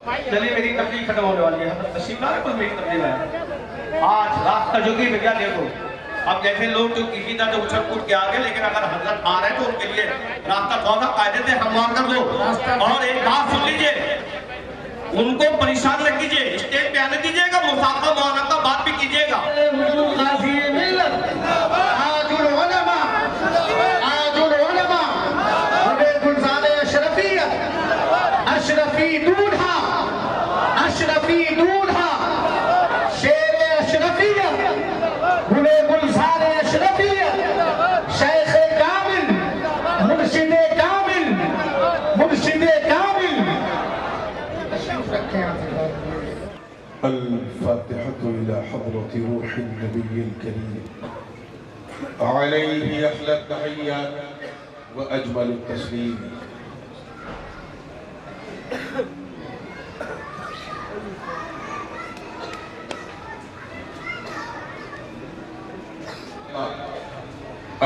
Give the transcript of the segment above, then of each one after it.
چلیے میری تقریر ختم ہونے والی ہے، تشریف لائے بس میری تقریر ہے۔ آج راستہ جو کہ بھیا دیکھو، اب جیسے لوگ جو کسی طرح سے اچھل کود کے آگے، لیکن اگر حضرت آ رہے ہیں تو ان کے لیے راستہ تھوڑا سا قاعدے سے ہموار کر دو۔ اور ایک بات سن لیجئے، ان کو پریشان نہ کیجئے، اسٹیج پہ آنے دیجئے گا، مسافہ معانقہ بات بھی کیجئے گا۔ اشرفی دولہا شیر اشرفیت گلے گلزار اشرفیت شیخ کامل مرشد کامل مرشد کامل تشریف رکھیں آپ۔ الفاتحة إلى حضرة روح النبي الكريم عليه أحلى التحيات وأجمل التسليم.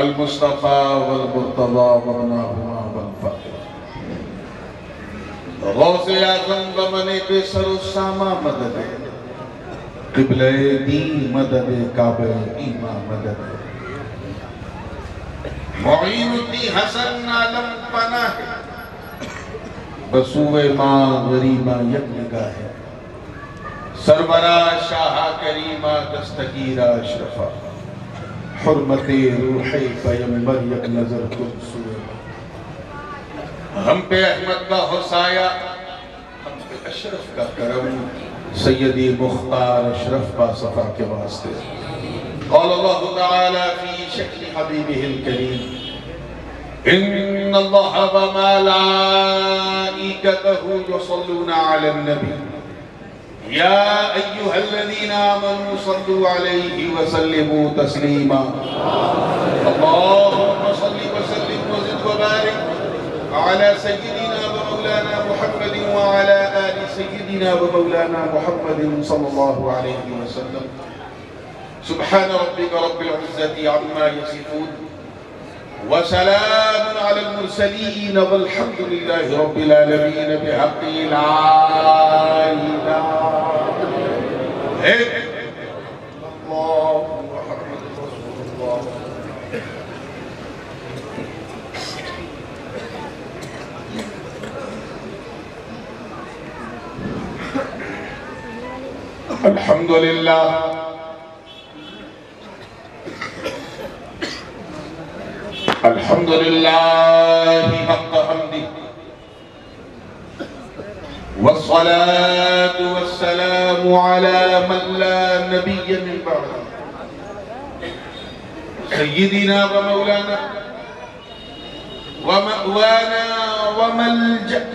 المصطفى والمرتضى وابناهما والفاتح غوث اعظم بمن بسر السامہ مدد قبلہ دین مدد کعبہ ایمان مدد معین الدین حسن عالم پناہ بسوئے ماں غریبہ یک نگاہ ہے سربراہ شاہ کریمہ دستگیرہ اشرفہ حرمت روح پیمبر یک نظر کن سوئے ہم پہ احمد کا حسایہ ہم پہ اشرف کا کرم سیدی مختار اشرف با صفا کے واسطے قال اللہ تعالی فی شکل حبیبہ الکریم ان اللہ وملائکتہ یصلون علی النبی یا ایہا الذین آمنوا صلوا علیہ وسلموا تسلیما اللہم صلی وسلم وزد وبارک على سيدنا ومولانا محمد وعلى آل سيدنا ومولانا محمد صلى الله عليه وسلم سبحان ربك رب العزة عما يصفون وسلام على المرسلين والحمد لله رب العالمين بحق لا إله إلا الله محمد رسول الله. الحمد لله الحمد لله حق حمده والصلاة والسلام على من لا نبي من بعده سيدنا ومولانا ومأوانا وملجأ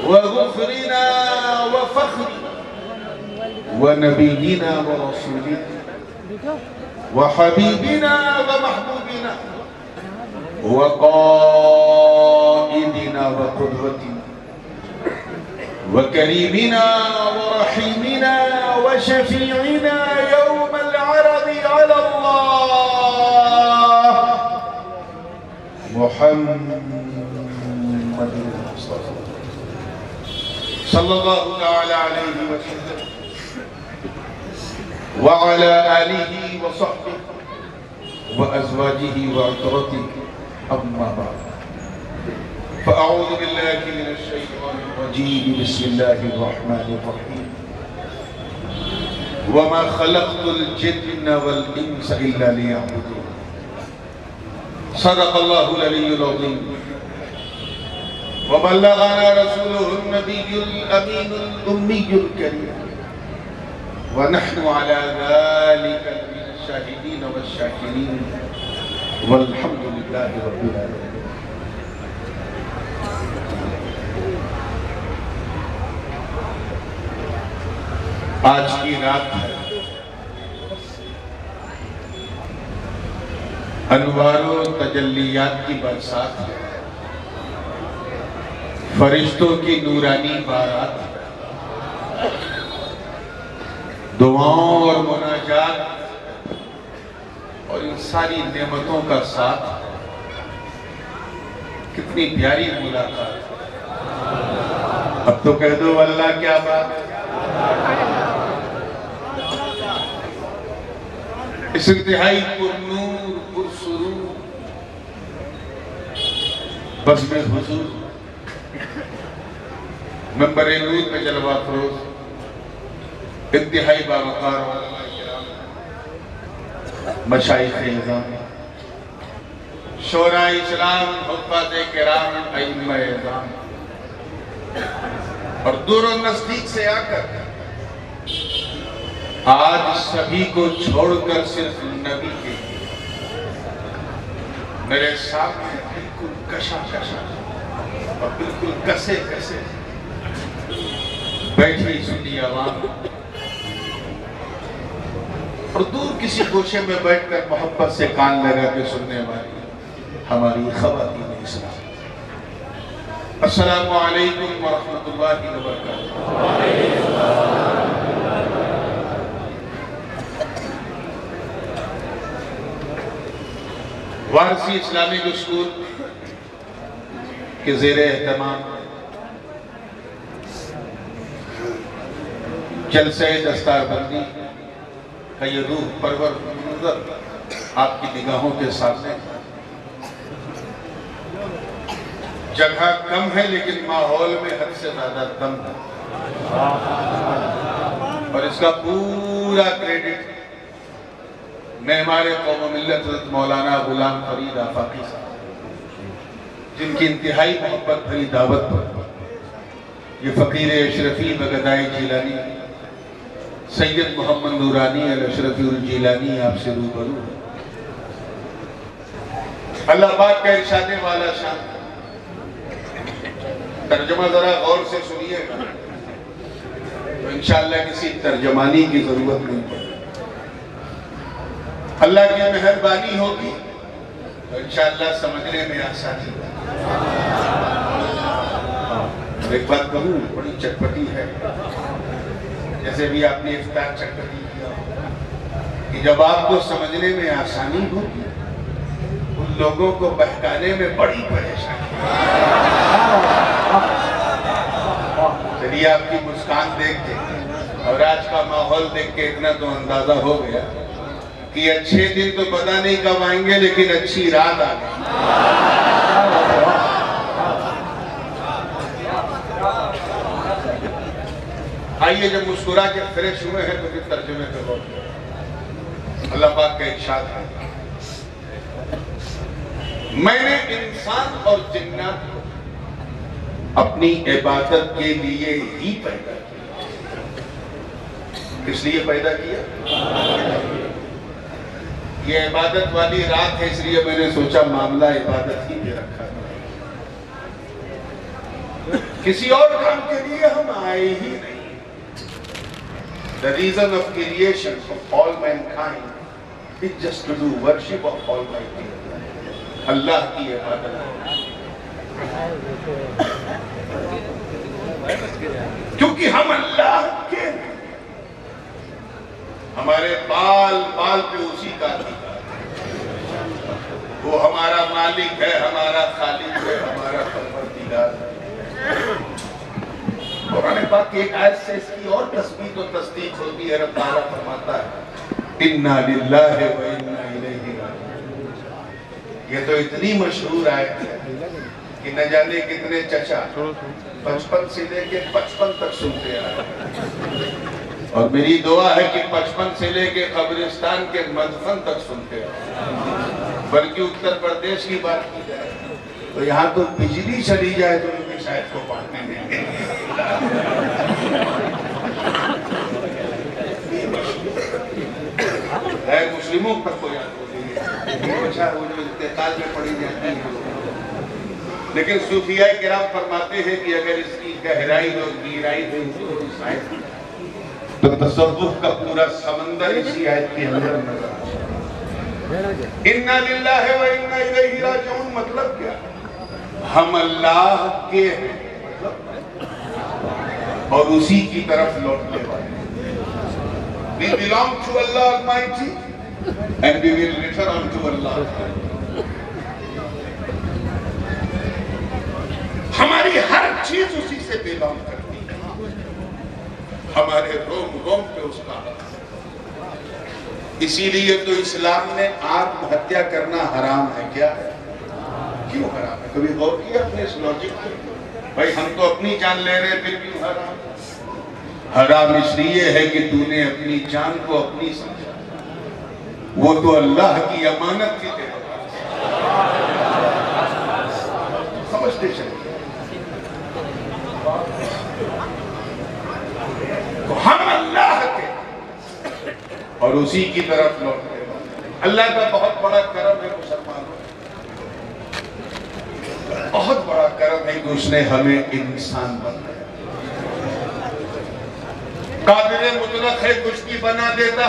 وغفرنا وفخرنا ونبينا ورسولنا وحبيبنا ومحبوبنا وقائدنا وقدوتنا وكريمنا ورحيمنا وشفيعنا يوم العرض على الله محمد المصطفى صلى الله تعالى عليه وسلم وعلى آله وصحبه وأزواجه وعطرته أما بعد فأعوذ بالله من الشيطان الرجيم بسم الله الرحمن الرحيم وما خلقت الجن والإنس إلا ليعبدون صدق الله العلي العظيم وبلغنا رسوله النبي الأمين الأمي الكريم ونحن على ذلك من الشاهدين والشاكرين والحمد لله رب العالمين. آج کی رات ہے انوار و تجلیات کی برسات ہے فرشتوں کی نورانی بارات ہے دعاؤں اور مناجات اور ان ساری نعمتوں کا ساتھ کتنی پیاری ملاقات اب تو کہہ دو اللہ کیا بات ہے. اس انتہائی پرنور پرسرور بزم حضور ممبر نور میں جلوہ افروز انتہائی باوقار علماء کرام، مشائخ اعظام، شعراء اسلام، حفاظ کرام، ائمہ اعظام، اور دور و نزدیک سے آ کر آج سبھی کو چھوڑ کر صرف نبی کے میرے سامنے بالکل کشا کشا اور بالکل کسے کسے بیٹھی سنی عوام، اور دور کسی گوشے میں بیٹھ کر محبت سے کان لگا کے سننے والی ہماری خواتین اسلام، السلام علیکم ورحمۃ اللہ وبرکاتہ. وارسی اسلامک اسکول کے زیر اہتمام جلسہ دستار بندی کا یہ روح پرور منظر آپ کی نگاہوں کے سامنے. جگہ کم ہے لیکن ماحول میں حد سے زیادہ دم ہے، اور اس کا پورا کریڈٹ معمار قوم و ملت حضرت مولانا غلام فرید آفاقی صاحب، جن کی انتہائی محبت بھری دعوت پر یہ فقیر اشرفی بغداد جیلانی سید محمد نورانی الاشرفی الجیلانی آپ سے روبرو ہے. اللہ پاک کا ارشاد والا شان، ترجمہ ذرا غور سے سنیے گا تو انشاءاللہ کسی ترجمانی کی ضرورت نہیں پڑے. اللہ کی مہربانی ہوگی تو انشاءاللہ سمجھنے میں آسانی ہوگی. ایک بات کہوں بڑی چٹپٹی ہے، جیسے بھی آپ نے افطار چٹپٹی کیا کہ جب آپ کو سمجھنے میں آسانی ہوگی ان لوگوں کو بہکانے میں بڑی پریشانی. چلیے آپ کی مسکان دیکھ کے اور آج کا ماحول دیکھ کے اتنا تو اندازہ ہو گیا کہ اچھے دن تو پتہ نہیں کب آئیں گے لیکن اچھی رات آ گئی. آئیے جب مسکرا کے فریش ہوئے ہیں تو پھر ترجمے پہ غور کریں. اللہ پاک کا ارشاد ہے، میں نے انسان اور جنات کو اپنی عبادت کے لیے ہی پیدا کیا. کس لیے پیدا کیا؟ یہ عبادت والی رات ہے، اس لیے میں نے سوچا معاملہ عبادت ہی پہ رکھا. کسی اور کام کے لیے ہم آئے ہی نہیں. The reason of creation of all mankind is just to do worship of Almighty Allah. اللہ کی عبادت. کیونکہ ہم اللہ کے ہیں، ہمارے بال بال پہ اسی کا ادھیکار ہے. وہ ہمارا مالک ہے، ہمارا خالق ہے، ہمارا پروردگار ہے. قرآن پاک کی ایک آیت سے اس کی اور تثبیت و تصدیق ہوتی ہے. رب تعالیٰ فرماتا ہے اِنَّا لِلَّهِ وَإِنَّا إِلَيْهِ رَاجِعُونَ. یہ تو اتنی مشہور آیت ہے کہ نہ جانے کتنے چچا 55 سے لے کے 55 تک سنتے آئے. اور میری دعا ہے کہ 55 سے لے کے قبرستان کے مدفن تک سنتے آئے. بلکہ اتر پردیش کی بات کی جائے تو یہاں تو بجلی چلی جائے تو ان کی شاید کو پڑھنے دیں گے. ہے مسلموں پر کو یاد ہو گئی ہے، اچھا وہ جو انتقال میں پڑھی جاتی ہے. لیکن صوفیاء کرام فرماتے ہیں کہ اگر اس کی گہرائی اور گہرائی تو تصوف کا پورا سمندر اسی آیت کے اندر نظر آتا ہے. اِنَّا لِلَّهِ وَإِنَّا إِلَيْهِ رَاجِعُونَ مطلب کیا؟ ہم اللہ کے ہیں اور اسی کی طرف لوٹنے والے. We belong to Allah Almighty and we will return to Allah. ہماری ہر چیز اسی سے belong کرتی ہے. ہمارے روم روم پہ اس کا حق ہے۔ اسی لیے تو اسلام میں آتم ہتیا کرنا حرام ہے۔ کیا ہے؟ کیوں حرام ہے؟ کبھی غور کیا اپنے اس لاجک پہ؟ بھائی ہم تو اپنی جان لے رہے پھر کیوں حرام؟ حرام اس لیے ہے کہ تو نے اپنی جان کو اپنی سمجھا، وہ تو اللہ کی امانت تھی تیرے پاس۔ سمجھتے چلیے، تو ہم اللہ کے اور اسی کی طرف لوٹتے ہیں۔ اللہ کا بہت بڑا کرم ہے مسلمانوں، بہت بڑا کرم ہے کہ اس نے ہمیں انسان بنایا۔ قادر مطلق ہے، کچھ بھی بنا دیتا،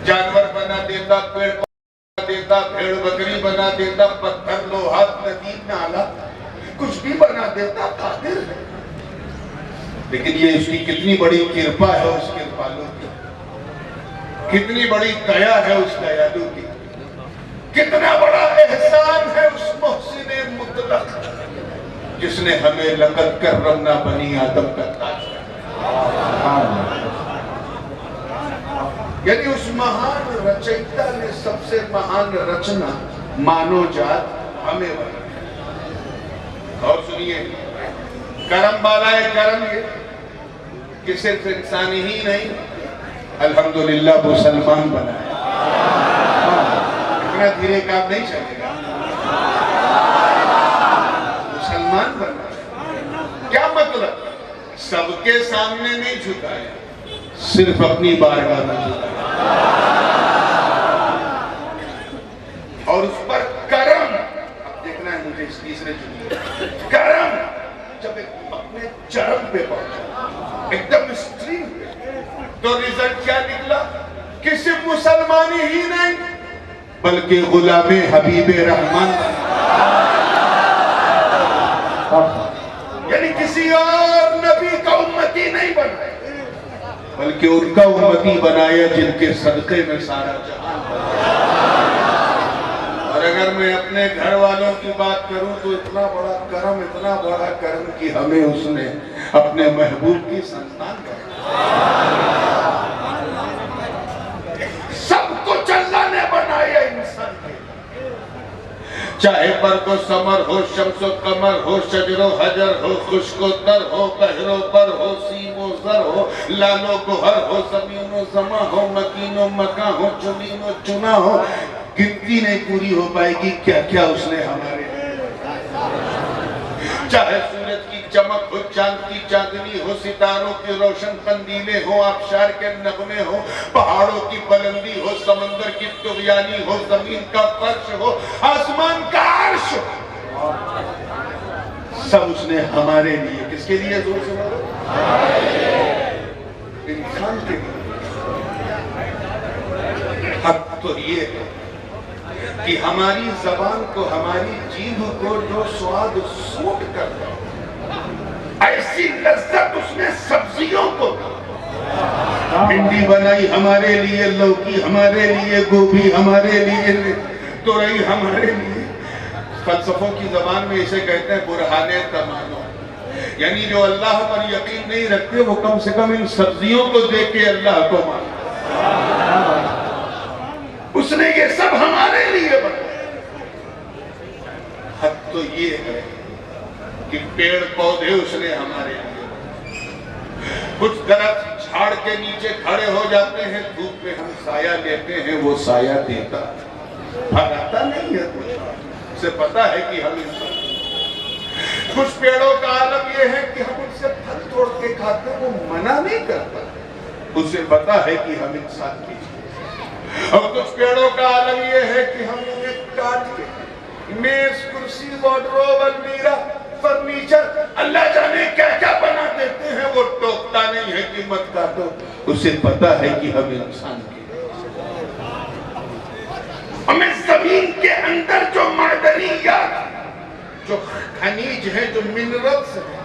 جانور بنا دیتا، پیڑ بنا دیتا، بھیڑ بکری بنا دیتا، پتھر لوہا ندی نالا، کچھ بھی بنا دیتا، قادر ہے۔ لیکن یہ اس کی کتنی بڑی کرپا ہے، اس کرپالو کی کتنی بڑی دیا ہے، اس دیالو کی کتنا بڑا احسان ہے اس محسن مطلق جس نے ہمیں لقد کرمنا بنی آدم کا تاج ہے۔ یعنی اس مہان رچیتا نے سب سے مہان رچنا مانو جات ہمیں بنا۔ اور سنیے، کرم بالا ہے، کرم یہ کہ صرف انسانی ہی نہیں، الحمدللہ مسلمان بنا ہے۔ اتنا دھیرے کام نہیں چلے گا، مسلمان بنا ہے۔ کیا مطلب؟ سب کے سامنے نہیں جھکایا، صرف اپنی بارگاہ میں جھکایا، اور اس پر کرم۔ اب دیکھنا ہے مجھے اس تیسرے جملے، کرم جب اپنے چرم پہ پہنچا، ایک دم اسٹریم پہ، تو رزلٹ کیا نکلا کہ صرف مسلمانی ہی نہیں بلکہ غلام حبیب رحمان، یعنی کسی اور نبی کا امتی نہیں بنایا بلکہ ان کا امتی بنایا جن کے صدقے میں سارا جہان بنا۔ اور اگر میں اپنے گھر والوں کی بات کروں تو اتنا بڑا کرم کہ ہمیں اس نے اپنے محبوب کی سنتان بنایا۔ سب کچھ اللہ نے بنایا انسان کے، چاہے برگ و ثمر ہو، شمس و قمر ہو، شجر و حجر ہو، خشک و تر ہو، بحر و بر ہو، سیم و زر ہو، لال و گوہر ہو، زمین و زماں ہو، مکین و مکان ہو، چنین و چنا ہو، گنتی نہیں پوری ہو پائے گی کیا کیا اس نے ہمارے لیے۔ چاہے سورج کی چمک ہو، چاند کی چاندنی ہو، ستاروں کی روشن قندیلیں ہو، آبشار کے نغمے ہو، پہاڑوں کی بلندی ہو، سمندر کی طغیانی ہو، زمین کا فرش ہو، آسمان کا عرش ہو، سب اس نے ہمارے لیے، کس کے لیے؟ زور سے بولو، انسان کے لیے۔ حق تو یہ ہے کہ ہماری زبان کو، ہماری جیبھ کو جو سواد سوٹ کرتا ہے، ایسی لذت اس نے سبزیوں کو دی۔ بھنڈی بنائی ہمارے لیے، لوکی ہمارے لیے، گوبھی ہمارے لیے، تورئی ہمارے لیے۔ فلسفوں کی زبان میں اسے کہتے ہیں برہان تمنا، یعنی جو اللہ پر یقین نہیں رکھتے وہ کم سے کم ان سبزیوں کو دیکھ کے اللہ کو مانتے۔ اس نے یہ سب ہمارے لیے بنایا۔ حق تو یہ ہے کہ پیڑ پودے اس نے ہمارے لیے، کچھ درخت جھاڑ کے نیچے کھڑے ہو جاتے ہیں، دھوپ میں ہم سایہ لیتے ہیں، وہ سایہ دیتا بھگاتا نہیں ہے، اسے پتا ہے کہ ہم انسان۔ کچھ پیڑوں کا عالم یہ ہے کہ ہم ان سے پھل توڑ کے کھاتے ہیں، وہ منع نہیں کرتا، اسے پتا ہے کہ ہم انسان کی۔ اور کچھ پیڑوں کا عالم یہ ہے کہ ہم انہیں کاٹ کے میز، کرسی، وارڈروب، المیرہ، فرنیچر، اللہ جانے کیا کیا بنا دیتے ہیں، وہ ٹوکتا نہیں ہے کہ مت کاٹو، اسے پتا ہے کہ ہم انسان کی۔ ہمیں زمین کے اندر جو معدنیات، جو خنیج ہیں، جو منرلز ہیں،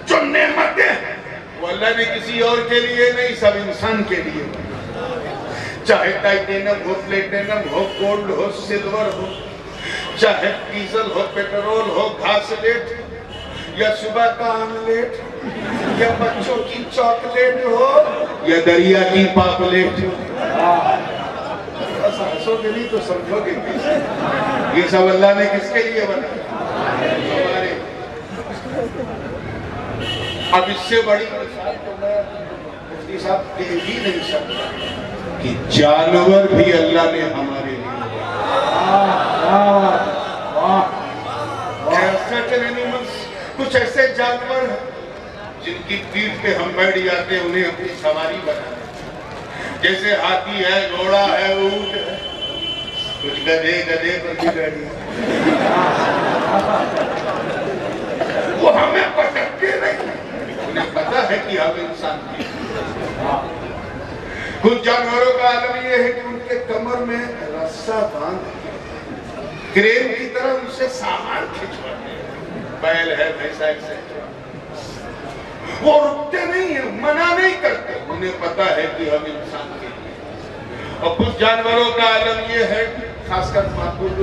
جو نعمتیں ہیں، وہ اللہ نے کسی اور کے لیے نہیں، سب انسان کے لیے۔ چاہے ٹائٹینم ہو، پلیٹینم ہو، گولڈ ہو، سلور ہو، چاہے ڈیزل ہو، پیٹرول ہو، گھاسلیٹ، یا صبح کا آملیٹ یا بچوں کی چاکلیٹ ہو یا دریا کی پاپلیٹ ہو. ہنسو گے نہیں تو سمجھو گے یہ سب اللہ نے کس کے لیے بنایا؟ ہمارے. اب اس سے بڑی مثال تو میں مفتی صاحب دے ہی نہیں سکتا کہ جانور بھی اللہ نے ہمارے لیے کچھ ایسے جانور ہیں جن کی پیٹھ پہ ہم بیٹھ جاتے ہیں انہیں اپنی سواری بنا دیں. جیسے ہاتھی ہے، گھوڑا ہے، اونٹ ہے. کچھ گدھے پر بھی بیٹھ جاتے وہ ہمیں پٹکتے نہیں، انہیں پتا ہے کہ ہم انسان کی. کچھ جانوروں کا عالم یہ ہے کہ ان کے کمر میں رسہ باندھ کرین کی طرح ان سے سامان کھچواتے ہیں. بیل ہے، بھینسا ہے، وہ رکتے نہیں ہیں، منع نہیں کرتے، انہیں پتا ہے کہ ہم انسان کے لیے. اور کچھ جانوروں کا عالم یہ ہے خاص کر معقول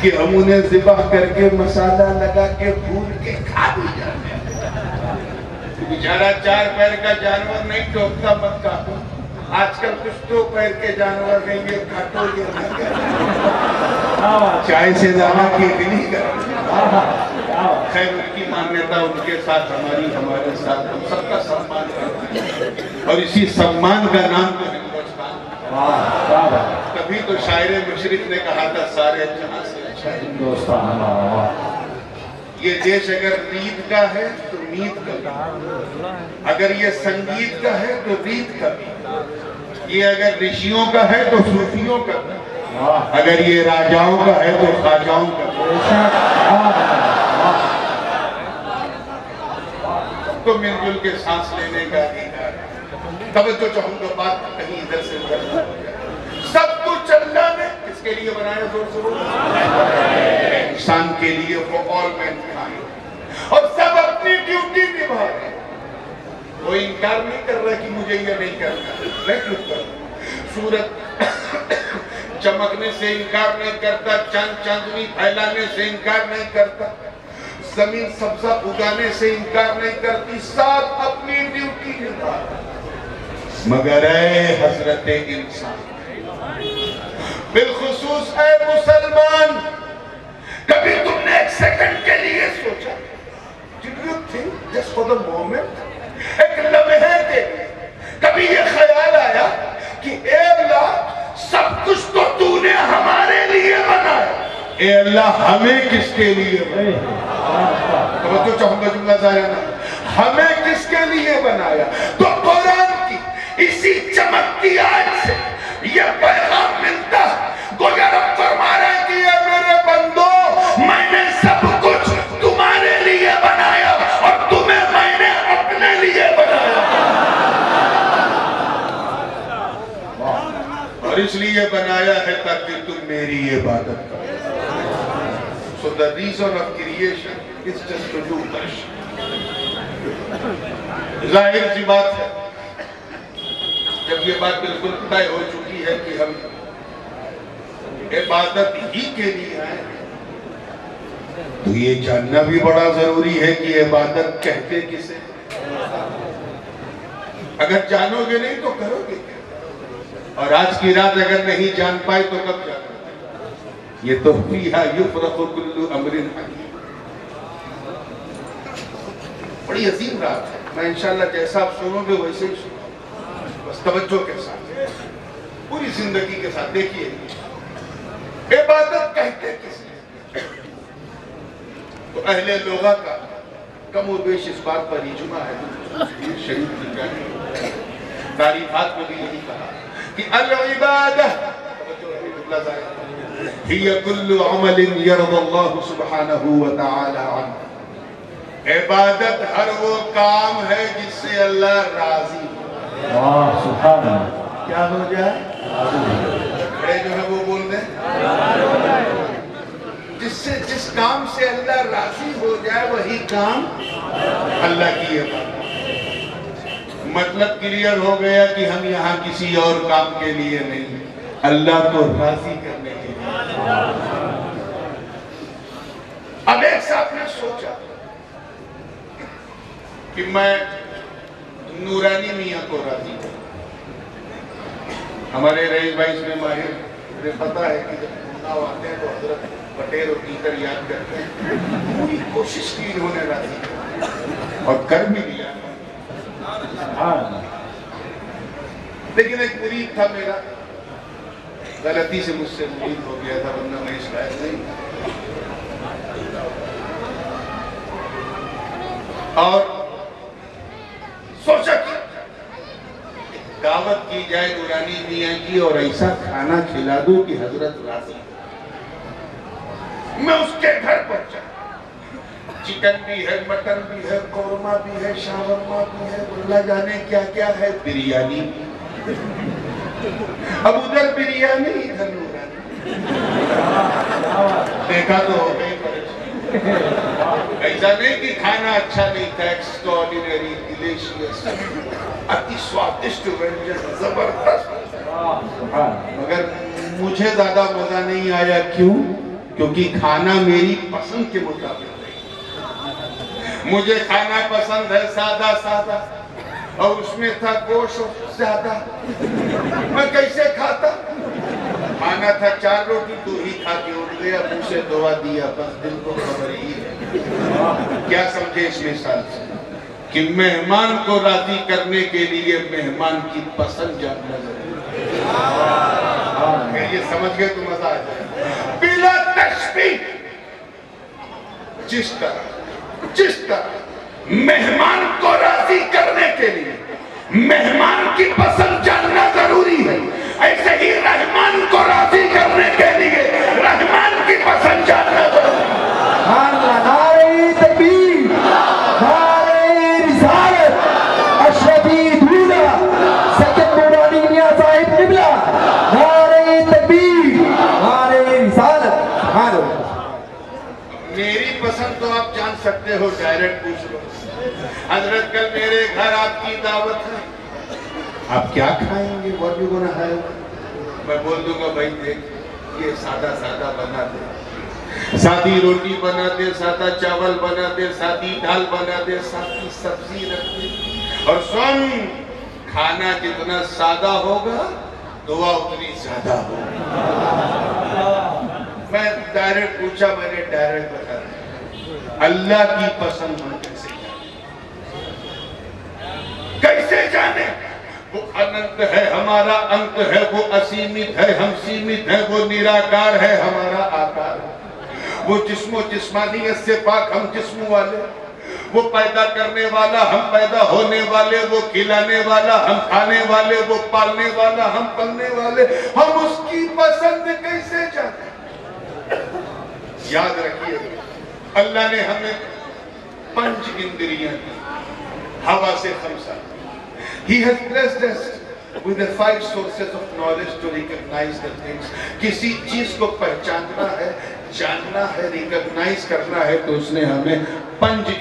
کہ ہم انہیں ذبح کر کے مسالہ لگا کے بھون کے کھا بھی جاتے ہیں. بیچارہ 4 پیر کا جانور نہیں ٹوکتا مت کاٹو. آج کل کچھ 2 پیر کے جانور نہیں یہ کاٹو یہ نہ کرو. چائے سے زیادہ کیک نہیں کرو. خیر ان کی مانیتا ان کے ساتھ ہمارے ساتھ ہم سب کا سمان کرتے ہیں اور اسی سمان کا نام تو ہندوستان. کبھی تو شاعر مشرق نے کہا تھا سارے جہاں سے اچھا ہندوستان. یہ دیش اگر ریت کا ہے تو میت کا بھی، اگر یہ سنگیت کا ہے تو ریت کا بھی، یہ اگر رشیوں کا ہے تو صوفیوں کا بھی، اگر یہ راجاؤں کا ہے تو خواجاؤں کا بھی. تو مل جل کے سانس لینے کا ادھیکار ہے. توجہ چاہوں گا بات کہیں ادھر سے ادھر نہ ہو جائے. سب کچھ اللہ نے کس کے لیے بنایا؟ زور سے بولو. انسان کے لیے for all mankind. اور سب اپنی ڈیوٹی نبھا رہے ہیں. کوئی انکار نہیں کر رہا کہ مجھے یہ نہیں کرنا. میں کیوں کروں؟ سورج چمکنے سے انکار نہیں کرتا، چاند چاندنی پھیلانے سے انکار نہیں کرتا، زمین سبزہ اگانے سے انکار نہیں کرتی. سب اپنی ڈیوٹی نبھا رہے ہیں. مگر اے حضرت انسان، بالخصوص اے مسلمان، کبھی تم نے ایک سیکنڈ کے لیے سوچا؟ Did you think just for the moment؟ ایک لمحے کے لیے کبھی یہ خیال آیا کہ اے اللہ سب کچھ تو نے ہمارے لیے بنایا، اے اللہ ہمیں کس کے لیے بنایا؟ توجہ چاہوں گا جملہ ضائع نہ. ہمیں کس کے لیے بنایا؟ تو قرآن کی اسی چمکتی آیت سے یہ پیغام ملتا ہے. گویا رب فرما رہا ہے کہ یہ میرے بندو، میں نے سب کچھ تمہارے لیے بنایا اور تمہیں میں نے اپنے لیے بنایا. اور اس لیے بنایا ہے تاکہ تم میری عبادت کرو. So the reason of creation is just to do worship. ظاہر سی بات ہے جب یہ بات بالکل طے ہو چکی ہے کہ ہم عبادت ہی کے لیے آئے تو یہ جاننا بھی بڑا ضروری ہے کہ عبادت کہتے کسے. اگر جانو گے نہیں تو کرو گے کیا؟ اور آج کی رات اگر نہیں جان پائے تو کب جانو؟ یہ تو فیہا یفرق کل امر حکیم. بڑی عظیم رات ہے. میں انشاءاللہ جیسا آپ سنو گے ویسے ہی سنو، بس توجہ کے ساتھ، پوری زندگی کے ساتھ. دیکھیے عبادت کہتے کسے؟ تو اہل لغہ کا کم و بیش اس بات پر اجماع ہے. شریف کی جانب تعریفات میں بھی یہی کہا کہ العبادہ ہی کل عمل یرضی اللہ سبحانہ وتعالی عنہ. عبادت ہر وہ کام ہے جس سے اللہ راضی ہو. سبحان اللہ. کیا ہو جائے؟ کھڑے جو ہے وہ بول دیں. جس کام سے اللہ راضی ہو جائے وہی کام اللہ کی عبادت. مطلب کلیئر ہو گیا کہ ہم یہاں کسی اور کام کے لیے نہیں، اللہ کو راضی کرنے کے لیے. اب ایک ساتھ نے سوچا کہ میں نورانی میاں کو راضی کروں. ہمارے رئیس بھائی اس میں ماہر، مجھے پتا ہے کہ جب چناؤ آتے ہیں تو حضرت پٹیل اور ٹیچر یاد کرتے ہیں. پوری کوشش کی انہوں نے راضی کرنے اور کر بھی دیا. لیکن ایک مرید تھا میرا، غلطی سے مجھ سے مرید ہو گیا تھا، ورنہ میں اس لائق نہیں. اور سوچا کہ دعوت کی جائے نورانی میاں کی اور ایسا کھانا کھلا دوں کہ حضرت راضی. میں اس کے گھر پہنچا. چکن بھی ہے، مٹن بھی ہے، قورمہ بھی ہے، شاورما بھی ہے، اللہ جانے کیا کیا ہے، بریانی. اب ادھر بریانی ادھر نورانی. دیکھا تو ہو گئی پریشان. ایسا نہیں کہ کھانا اچھا نہیں تھا، ایکسٹراڈینری، ڈیلیشیس، اتی سوادشٹ ونجن، زبردست. مگر مجھے زیادہ مزہ نہیں آیا. کیوں؟ کیونکہ کھانا میری پسند کے مطابق نہیں. مجھے کھانا پسند ہے سادہ سادہ، اور اس میں تھا گوشت زیادہ. میں کیسے کھاتا؟ کھانا تھا 4 روٹی، 2 ہی کھا کے اٹھ گیا، منہ سے دعا دیا، بس دل کو خبر ہی ہے. کیا سمجھے اس مثال سے؟ کہ مہمان کو راضی کرنے کے لیے مہمان کی پسند جاننا ضروری ہے. یہ سمجھ گئے تو مزہ آ جائے. بلا تشبیہ، جس طرح مہمان کو راضی کرنے کے لیے مہمان کی پسند جاننا ضروری ہے، ایسے ہی رحمان کو راضی کرنے کے لیے رحمان کی پسند جاننا ضروری ہے. نعرہ تکبیر، نعرہ رسالت، اشرفی دولہ سید نورانی میاں صاحب قبلہ. نعرہ تکبیر، نعرہ رسالت. سبحان اللہ. میری پسند تو آپ جان سکتے ہو، ڈائریکٹ پوچھ لو. حضرت کل میرے گھر آپ کی دعوت ہے، آپ کیا کھائیں گے؟ what you gonna have؟ میں بول دوں گا بھائی دیکھ، یہ سادہ سادہ بنا دے، سادی روٹی بنا دے، سادہ چاول بنا دے، سادی دال بنا دے، سادی سبزی رکھ دے. اور سن، کھانا جتنا سادہ ہوگا دعا اتنی زیادہ ہوگی. میں ڈائریکٹ پوچھا، میں نے ڈائریکٹ بتا دیا. اللہ کی پسند ہم کیسے جانے؟ وہ اننت ہے، ہمارا انت ہے. وہ اسیمت ہے، ہم سیمت ہیں. وہ نراکار ہے، ہمارا آکار ہے. وہ جسم و جسمانیت سے پاک، ہم جسم والے. وہ پیدا کرنے والا، ہم پیدا ہونے والے. وہ کھلانے والا، ہم کھانے والے. وہ پالنے والا، ہم پلنے والے. ہم اس کی پسند کیسے جانے؟ یاد رکھیے، اللہ نے ہمیں 5 اندریاں دی. ہوا سے 5. He has blessed us with the 5 sources of knowledge to recognize the things. کسی چیز کو پہچاننا ہے، جاننا ہے، ریکگنائز کرنا ہے، تو اس نے ہمیں 5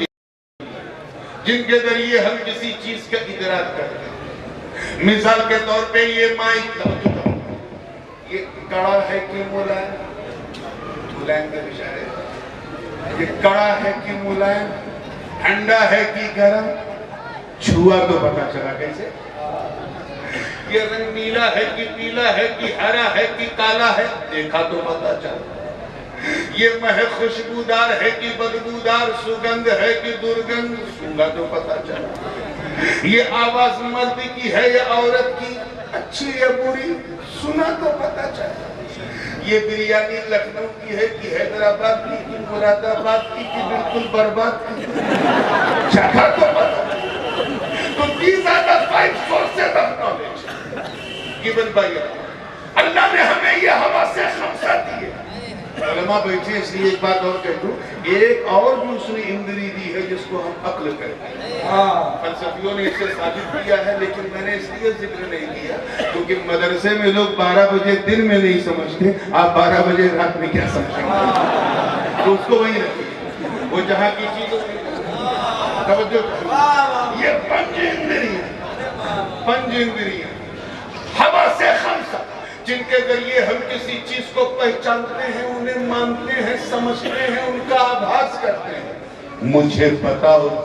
جن کے ذریعے ہم کسی چیز کا ادراک کرتے ہیں. مثال کے طور پہ یہ مائک، یہ کڑا ہے کہ ملائم؟ ملائم کے اشارے. یہ کڑا ہے کہ ملائم؟ ٹھنڈا ہے کہ گرم؟ چھوا تو پتا چلا کیسے. یہ رنگ نیلا ہے کہ پیلا ہے کہ ہرا ہے کہ کالا ہے؟ دیکھا تو پتا چلا. یہ مہک خوشبودار ہے کہ بدبودار؟ سگندھ ہے کہ درگندھ؟ سونگا تو پتا چلا. یہ آواز مرد کی ہے یا عورت کی؟ اچھی یا بری؟ سنا تو پتا چلا. یہ بریانی لکھنؤ کی ہے کہ حیدرآباد کی کہ مراد آباد کی کہ بالکل برباد کی؟ چکھا تو پتا. تو these are the 5 sources of knowledge given by Allah. اللہ نے ہمیں یہ ہوا سے 5 دی ہے. علماء بیٹھے اس لیے ایک بات اور کہہ دوں، ایک اور بھی اس نے اندری دی ہے جس کو ہم عقل کہتے ہیں. فلسفیوں نے اسے ثابت کیا ہے، لیکن میں نے اس لیے ذکر نہیں کیا کیونکہ مدرسے میں لوگ 12 بجے دن میں نہیں سمجھتے، آپ 12 بجے رات میں کیا سمجھیں گے؟ تو اس کو وہی رکھیں، وہ جہاں کی چیزوں میں توجہ کریں. یہ 5 اندریاں ہوا سے 5 جن کے ذریعے ہم کسی چیز کو پہچانتے ہیں، انہیں مانتے ہیں، سمجھتے ہیں، ان کا آبھاس کرتے ہیں. مجھے پتا ہو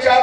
4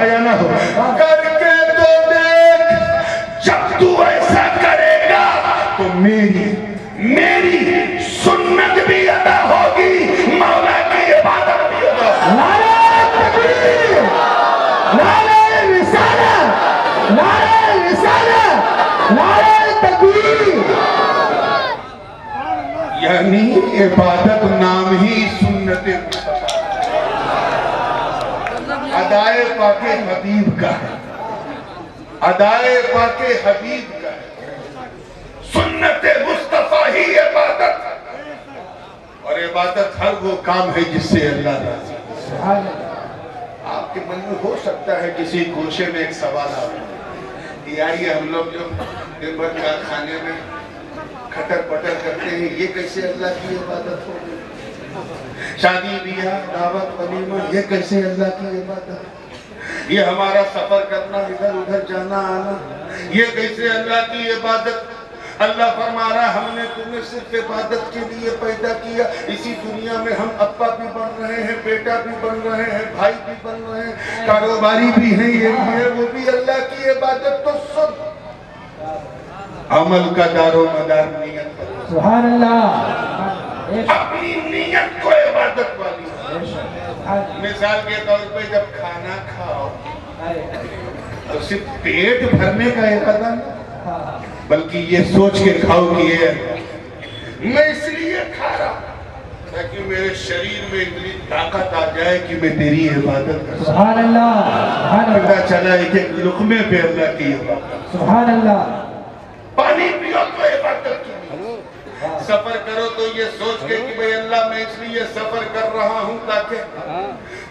ہوتا یا نہ ہو، کر کے تو دیکھ، جب تو ایسا کرے گا تو میری سنت بھی ادا ہوگی، مولا کی عبادت بھی ادا ہوگی۔ نعرہ تکبیر، نعرہ رسالت، نعرہ رسالت، نعرہ تکبیر۔ یعنی عبادت نام ہی سنت ادائے پاک حبیب کا ہے، ادائے پاک حبیب کا ہے، سنت مصطفیٰ ہی عبادت ہے، اور عبادت ہر وہ کام ہے جس سے اللہ راضی ہے۔ آپ کے من میں ہو سکتا ہے کسی گوشے میں ایک سوال آ رہا ہے کہ آئیے ہم لوگ جو دن بھر کارخانے میں کھٹر پٹر کرتے ہیں، یہ کیسے اللہ کی عبادت ہوگی؟ شادی بیاہ دعوت ولیمہ، یہ کیسے اللہ کی عبادت؟ یہ ہمارا سفر کرنا، ادھر ادھر جانا آنا، یہ کیسے اللہ کی عبادت؟ اللہ فرما رہا ہم نے تمہیں صرف عبادت کے لیے پیدا کیا، اسی دنیا میں ہم ابا بھی بن رہے ہیں، بیٹا بھی بن رہے ہیں، بھائی بھی بن رہے ہیں، کاروباری بھی ہیں، یہ بھی ہے وہ بھی، اللہ کی عبادت تو سن۔ عمل کا دار و مدار نیت پر، سبحان اللہ۔ اپنی نیت کو عبادت والی۔ مثال کے طور پہ جب کھانا کھاؤ تو صرف پیٹ بھرنے کا ارادہ نہیں، بلکہ یہ سوچ کے کھاؤ کہ یہ میں اس لیے کھا رہا ہوں تاکہ میرے شریر میں اتنی طاقت آ جائے کہ میں تیری عبادت کر سکوں۔ سبحان اللہ، سبحان اللہ، پتہ چلا ایک ایک لقمے پہ اللہ کی عبادت۔ سبحان اللہ۔ پانی پیو تو عبادت کی، سفر کرو تو یہ سوچ کے کہ بھئی اللہ میں اس لیے سفر کر رہا ہوں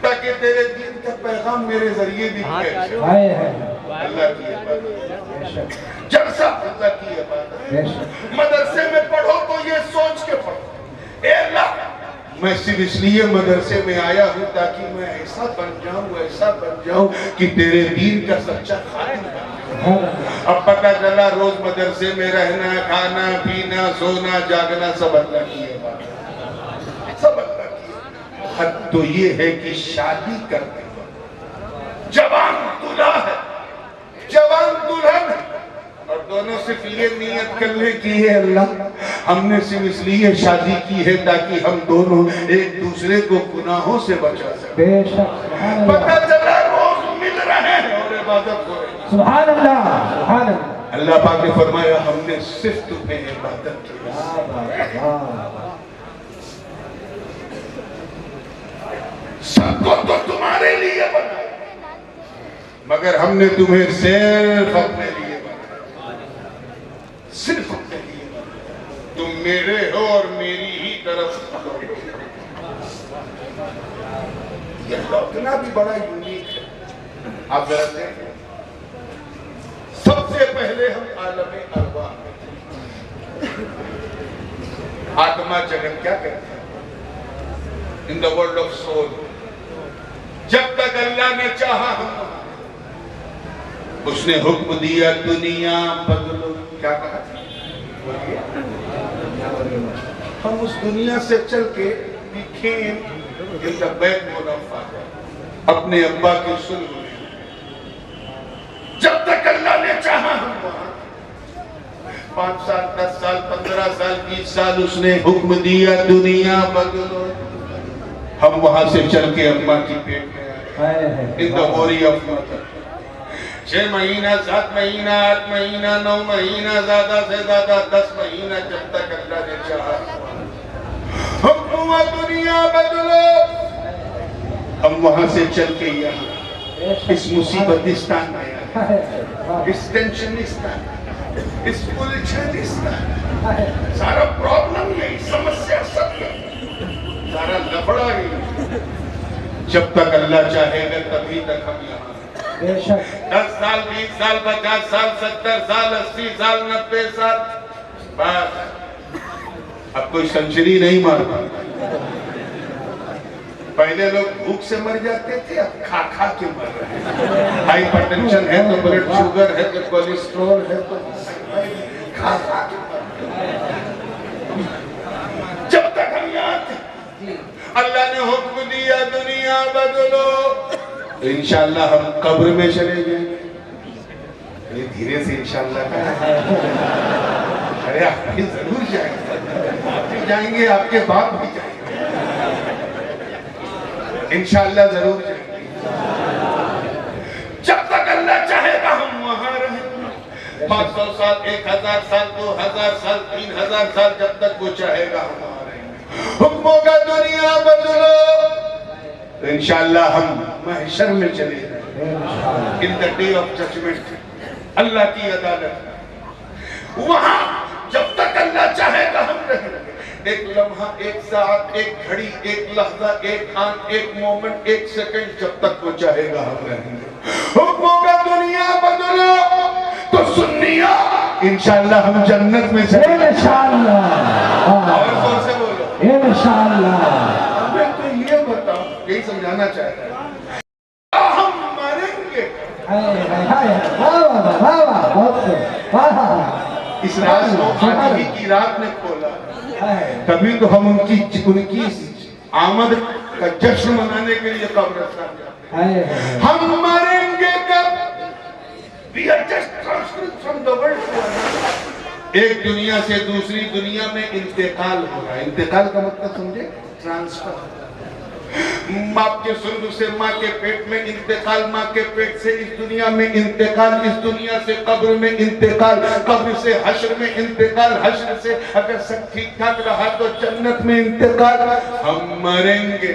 تاکہ تیرے دین کا پیغام میرے ذریعے بھی پیش ہو۔ اللہ کی عبادت، جلسہ اللہ کی عبادت۔ مدرسے میں پڑھو تو یہ سوچ کے پڑھو اے اللہ میں صرف اس لیے مدرسے میں آیا ہوں تاکہ میں ایسا بن جاؤں کہ تیرے دین کا سچا خادم بن جاؤں۔ اب پتہ چلا روز مدرسے میں رہنا، کھانا پینا سونا جاگنا سب اللہ کی عبادت، سب اللہ کی عبادت۔ حد تو یہ ہے کہ شادی کرتے وقت جوان دلہا ہے، جوان دلہن ہے، اور دونوں صرف یہ نیت کر لیں کہ یہ اللہ ہم نے صرف اس لیے شادی کی ہے تاکہ ہم دونوں ایک دوسرے کو گناہوں سے بچا سکیں۔ بے شک، سبحان اللہ، پتہ چلا روز مل رہے ہیں اور عبادت ہو رہی ہے۔ سبحان اللہ، سبحان اللہ۔ اللہ پاک نے فرمایا ہم نے صرف تمہیں عبادت کی، سب کو تو تمہارے لیے بنایا مگر ہم نے تمہیں صرف اپنے لیے بنایا، صرف اپنے لیے بنایا۔ تم میرے ہو اور میری ہی طرف لوٹو۔ یہ لوٹنا بھی بڑا یونیک ہے۔ آپ ذرا دیکھیں، سب سے پہلے ہم عالم ارواح میں آتما جگت کیا کہتے ہیں؟ In the world of soul، جب تک اللہ نے چاہا ہم اس نے حکم دیا دنیا بدلو، کیا کہا؟ ہم اس دنیا سے چل کے we came in the backbone of father، اپنے ابا کی سن میں، جب تک اللہ نے چاہا ہم وہاں 5 سال 10 سال 15 سال 20 سال اس نے حکم دیا دنیا بدلو، ہم وہاں سے چل کے اماں کی پیٹ میں آئے in the body of mother۔ 6 مہینہ 7 مہینہ 8 مہینہ 9 مہینہ زیادہ سے زیادہ 10 مہینہ جب تک اللہ نے چاہا حکم ہوا دنیا بدلو، ہم وہاں سے چل کے یہاں اس مصیبتستان میں آئے، اس ٹینشنستان، اس الجھنستان، سارا پرابلم یہی، سمسیا سب یہی، سارا لفڑا ہی۔ جب تک اللہ چاہے گا تبھی تک ہم یہاں 10 سال 20 سال 50 سال 70 سال 80 سال 90 سال بس اب کوئی سنچری نہیں مار پاتا۔ پہلے لوگ بھوک سے مر جاتے تھے، اب کھا کھا کے مر رہے ہیں۔ ہائی پر ٹینشن ہے تو بلڈ شوگر ہے تو کولیسٹرول ہے تو کھا کھا کے مر رہے ہیں۔ جب تک ہم یہاں تھے اللہ نے حکم دیا دنیا بدلو، تو انشاءاللہ ہم قبر میں چلے جائیں گے. دھیرے سے انشاءاللہ ارے آپ بھی ضرور جائیں گے, آپ بھی جائیں گے, آپ کے باپ بھی جائیں گے, انشاءاللہ ضرور جائیں گے. جب تک اللہ چاہے گا ہم وہاں رہیں گے. 500 سال, 1000 سال, 2000 سال, 3000 سال, جب تک وہ چاہے گا ہم وہاں رہیں گے. حکموں کا دنیا بدلو تو انشاءاللہ ہم محشر میں چلے جائیں. In the day of judgment, اللہ کی عدالت وہاں جب تک اللہ چاہے گا ہم رہیں گے. ایک لمحہ, ایک ساعت, ایک گھڑی, ایک لحظہ, ایک آن, ایک مومنٹ, ایک سیکنڈ, جب تک وہ چاہے گا ہم رہیں گے. حکموں کا دنیا بدلو تو سنیا انشاءاللہ ہم جنت میں چلے گا. انشاءاللہ. اور زور سے بولو انشاءاللہ. ہمیں تو یہ بتاؤ, یہی سمجھانا چاہتا ہے ہم مریں گے. اس راز کو آج ہی کی رات نے کھولا, تبھی تو ہم ان کی آمد کا جشن منانے کے لیے قبرستان جاتے ہیں. ہم مریں گے کب؟ We are just transferred from the world to another. ایک دنیا سے دوسری دنیا میں انتقال ہو رہا ہے. انتقال کا مطلب سمجھے؟ ٹرانسفر. باپ کے سرگ سے ماں کے پیٹ میں انتقال, ماں کے پیٹ سے اس دنیا میں انتقال, اس دنیا سے قبر میں انتقال, قبر سے حشر میں انتقال, حشر سے اگر سب ٹھیک ٹھاک رہا تو جنت میں انتقال. ہم مریں گے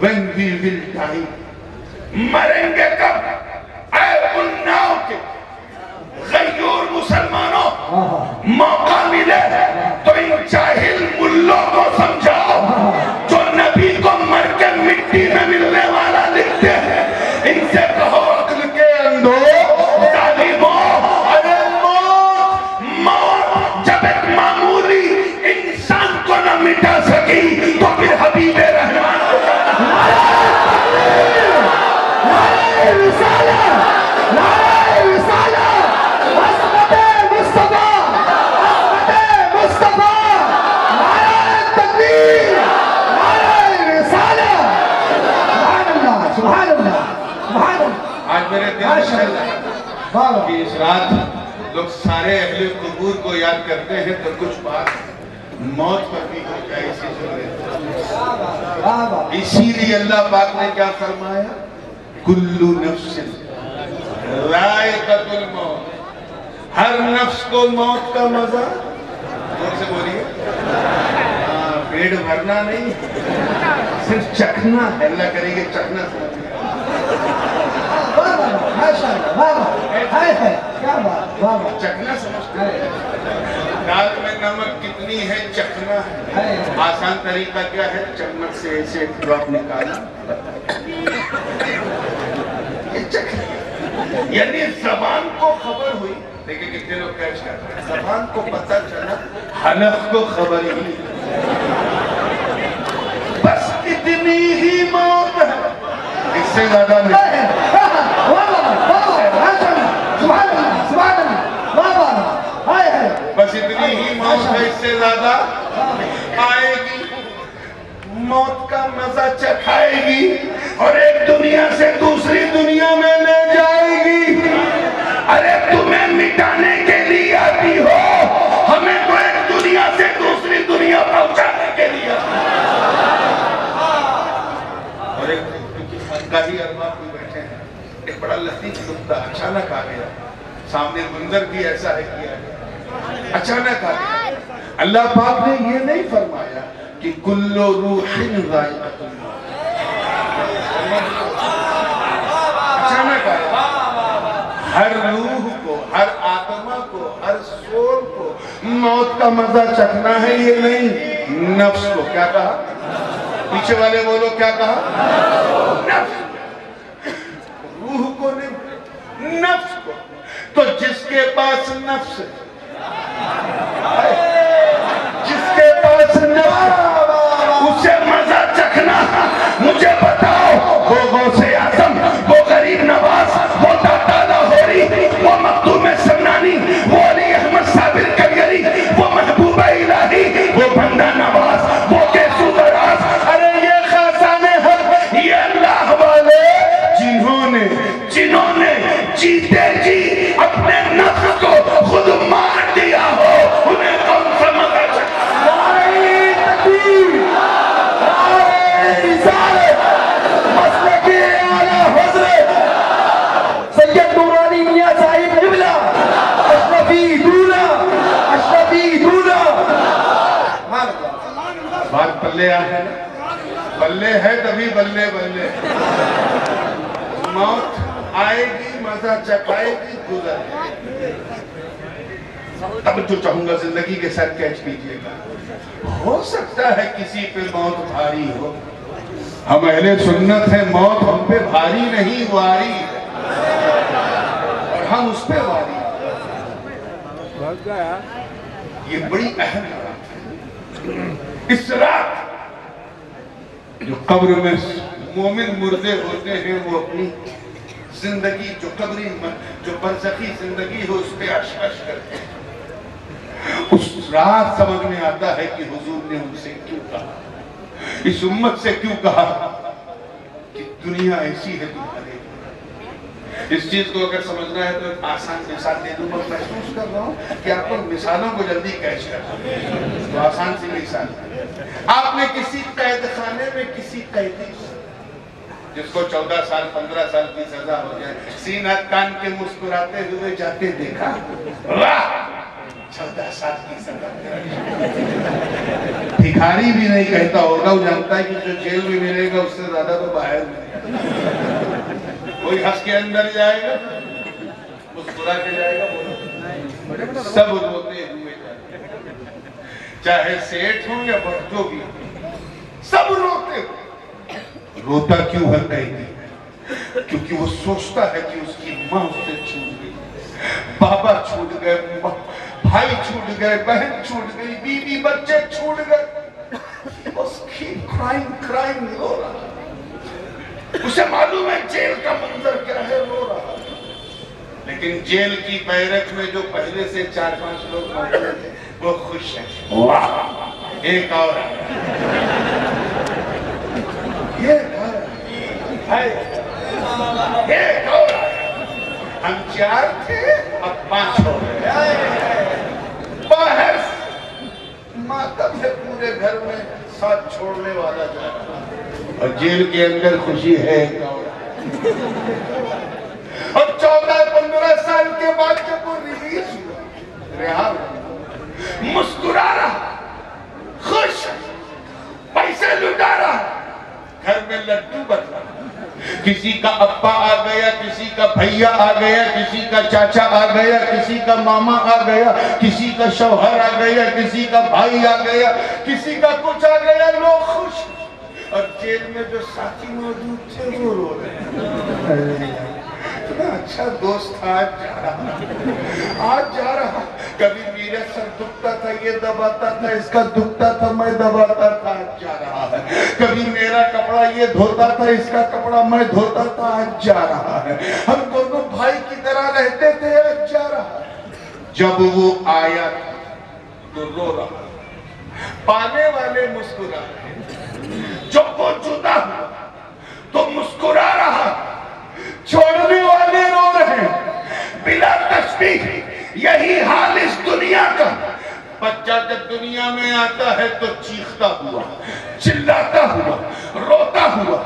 when we will die. مریں گے کب؟ اے اناؤ کے غیور مسلمانوں, موقع ملے تو ان جاہل ملوں کو سمجھاؤ جو نبی کو مر کے مٹی میں ملنے والا لکھتے ہیں. ان سے کہو عقل کے اندھو, ظالموں, ارے موت جب ایک معمولی انسان کو نہ مٹا سکی تو پھر حبیب رحمان کو آج میرے دل میں چل رہا ہے کہ اس رات لوگ سارے اہل قبور کو یاد کرتے ہیں تو کچھ بات موت پر بھی ہو جائے اسی ضرورت. اسی لیے اللہ پاک نے کیا فرمایا؟ کلو نفس ذائقۃ الموت. ہر نفس کو موت کا مزہ, زور سے بولیے, پیٹ بھرنا نہیں, صرف چکھنا ہے. اللہ کرے گے چکھنا سمجھ. چکھنا سمجھتے ہیں, دال میں نمک کتنی ہے چکھنا ہے. آسان طریقہ کیا ہے؟ چمچ سے ایسے ڈراپ نکالا, یہ چکھنا. یعنی زبان کو خبر ہوئی, دیکھیں کتنے لوگ کیچ کرتے ہیں, زبان کو پتہ چلا, حلق کو خبر ہی نہیں, بس اتنی ہی موت ہے, اس سے زیادہ نہیں. بس اتنی ہی موت ہے, اس سے زیادہ آئے گی. موت کا مزہ چکھائے گی اور ایک دنیا سے دوسری دنیا میں لے جائے گی. ارے تمہیں مٹانے کے لیے آتی ہو, ہمیں تو ایک دنیا سے دوسری دنیا پہنچانے کے لیے. اور ایک خانقاہی ارباب بھی بیٹھے ہیں, ایک بڑا لطیف نکتہ اچانک آ گیا سامنے, منظر بھی ایسا ہے کیا ہے, اچانک آ گیا. اللہ پاک نے یہ نہیں فرمایا کہ کلو روح ذائقۃ الموت, اچانک آ گیا. ہر روح کو, ہر آتما کو, ہر سول کو موت کا مزہ چکھنا ہے, یہ نہیں. نفس کو کیا کہا؟ پیچھے والے بولو کیا کہا؟ نفس. روح کو نہیں, نفس کو. تو جس کے پاس نفس ہے, جس کے پاس نفس, اسے مزہ چکھنا. مجھے بتاؤ, وہ غوث اعظم, وہ غریب نواز, وہ داتا لاہوری, وہ مخدوم سمنانی, وہ علی احمد صابر کلیری, وہ محبوب الہی, وہ بندہ نواز, وہ کیسو دراز, ارے یہ خاصان حق, یہ اللہ والے پلے آئے نا، بلے ہے تبھی بلے بلے. موت آئے گی، مزہ چکھائے گی، گزر جائے گی. اب جو چاہوں گا زندگی کے ساتھ کیچ کیجئے گا. ہو سکتا ہے کسی پہ موت بھاری ہو، ہم اہل سنت ہیں، موت ہم پہ بھاری نہیں واری ہے، اور ہم اس پہ واری ہیں. یہ بڑی اہم بات ہے. اس رات جو قبر میں مومن مردے ہوتے ہیں وہ اپنی زندگی جو قبری جو برزخی زندگی ہو اس پہ عشقش کرتے ہیں. اس رات سمجھ میں آتا ہے کہ حضور نے ان سے کیوں کہا، اس امت سے کیوں کہا کہ دنیا ایسی ہے تمہارے. اس چیز کو اگر سمجھنا ہے تو ایک آسان مثال دے دوں. میں محسوس کر رہا ہوں کہ آپ کو مثالوں کو جلدی کیچ کرنا ہے. تو آسان سی مثال، آپ نے کسی قید خانے میں کسی قیدی جس کو 14 سال 15 سال کی سزا ہو جائے سینہ تان کے مسکراتے ہوئے جاتے دیکھا. واہ 14 سال کی سزا. بھکاری بھی نہیں کہتا ہوگا، وہ جانتا ہے کہ جو جیل میں ملے گا اس سے زیادہ تو باہر ملے گا. کوئی ہنس کے اندر جائے گا، مسکرا کے جائے گا. سب روتے ہوئے جاتے ہیں، چاہے سیٹھ ہوں یا جو بھی، سب روتے ہوئے. روتا کیوں ہے قیدی؟ کیونکہ وہ سوچتا ہے کہ اس کی ماں اس سے چھوٹ گئی، بابا چھوٹ گئے، بھائی چھوٹ گئے، بہن چھوٹ گئی، بیوی بچے چھوٹ گئے. بس کرائم رو رہا. اسے معلوم ہے جیل کا منظر کیا ہے، رو رہا. لیکن جیل کی بیرک میں جو پہلے سے 4-5 لوگ موجود تھے وہ خوش ہیں. واہ ایک اور ہم 4 تھے اب 5 ہو گئے. باہر ماتم ہے پورے گھر میں، ساتھ چھوڑنے والا جا رہا ہے، اور جیل کے اندر خوشی ہے. اور 14-15 سال کے بعد جب وہ ریلیز ہوا، رہا مسکرا رہا، خوش، پیسے لٹا رہا، گھر میں لڈو بٹا. کسی کا ابا آ گیا، کسی کا بھیا آ گیا، کسی کا چاچا آ گیا، کسی کا ماما آ گیا، کسی کا شوہر آ گیا، کسی کا بھائی آ گیا، کسی کا کچھ آ گیا. لوگ خوش. اور جیل میں جو ساتھی موجود تھے وہ رو رہے ہیں. اتنا اچھا دوست آج جا رہا، آج جا رہا. کبھی میرا سر دکھتا تھا یہ دباتا تھا، اس کا دکھتا تھا میں دباتا تھا، آج جا رہا ہے. کبھی میرا کپڑا یہ دھوتا تھا، اس کا کپڑا میں دھوتا تھا، آج جا رہا ہے. ہم دونوں بھائی کی طرح رہتے تھے، آج جا رہا ہے. جب وہ آیا تو رو رہا. پانے والے مسکرا رہے، جب وہ جدا ہوا تو مسکرا رہا. چھوڑنے والے رو رہے بلا تشبیہ. یہی حال اس دنیا کا. بچہ جب دنیا میں آتا ہے تو چیختا ہوا، چلاتا ہوا، روتا ہوا،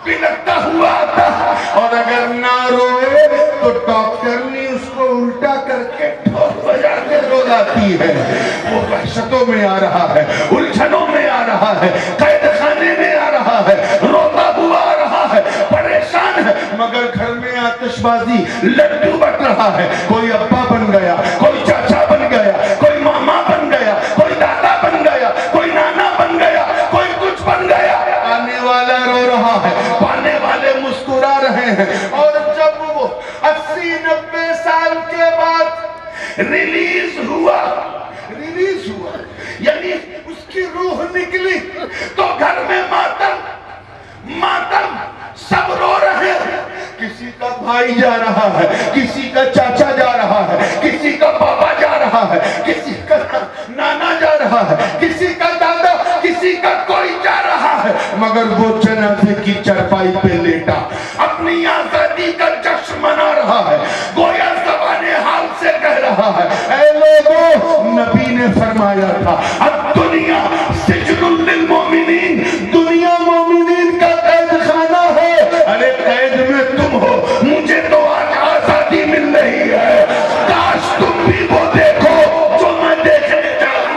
بلکتا ہوا آتا ہے. اور اگر نہ روئے تو ڈاکٹر نے اس کو الٹا کر کے ٹھوک بجا کے رولاتی ہے. وہ وحشتوں میں آ رہا ہے، الجھنوں میں آ رہا ہے، قید خانے میں آ رہا ہے، روتا ہوا آ رہا ہے، پریشان ہے. مگر گھر میں آتش بازی، لڈو بٹ رہا ہے. کوئی ابا بن گیا، کوئی چاچا بن گیا، کوئی ماما بن گیا، کوئی دادا بن گیا، کوئی نانا بن گیا، کوئی کچھ بن گیا. آنے والا رو رہا ہے، پانے والے مسکرا رہے ہیں. اور جب وہ 80-90 سال کے بعد ریلیز ہوا یعنی اس کی روح نکلی تو گھر میں ماتم، سب رو رہے ہیں. کسی کا بھائی جا رہا ہے، کسی کا چاچا جا رہا ہے، کسی کا بابا جا رہا ہے، کسی کا نانا جا رہا ہے، کسی کا دادا، کسی کا کوئی جا رہا ہے. مگر وہ جنازے کی چرپائی پہ لیٹا اپنی آزادی کا جشن منا رہا ہے. گویا زبان حال سے کہہ رہا ہے، اے لوگو، نبی نے فرمایا تھا الدنیا سجن للمؤمنین. دنیا مومنین کا قید خانہ ہے. ارے قید میں تم ہو، مجھے تو آج آزادی مل رہی ہے. کاش تم بھی وہ دیکھو جو میں دیکھنے جا رہا ہوں.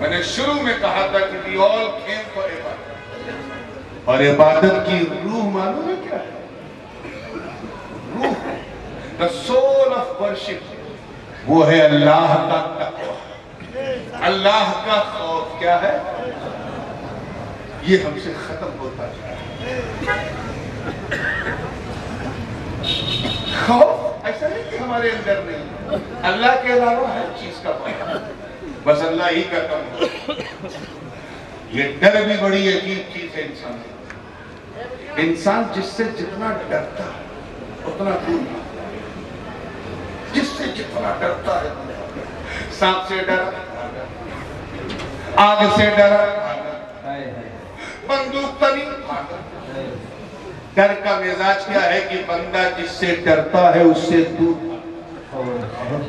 میں نے شروع میں کہا تھا کہ we all came for عبادت، اور عبادت کی روح معلوم ہے کیا ہے؟ روح، the soul of worship، وہ ہے اللہ کا تقوی، اللہ کا خوف۔ کیا ہے؟ یہ ہم سے ختم ہوتا جا رہا ہے۔ خوف ایسا نہیں کہ ہمارے اندر نہیں، اللہ کے علاوہ ہر چیز کا پتہ، بس اللہ ہی کا کم ہو۔ یہ ڈر بھی بڑی عجیب چیز ہے انسان کی۔ انسان جس سے جتنا ڈرتا ہے اتنا دور بھاگتا ہے، جس سے جتنا ڈرتا ہے۔ سانپ سے ڈرا، آگ سے ڈرا، بندوق تنی، ڈر کا مزاج کیا ہے کہ بندہ جس سے ڈرتا ہے اس سے دور۔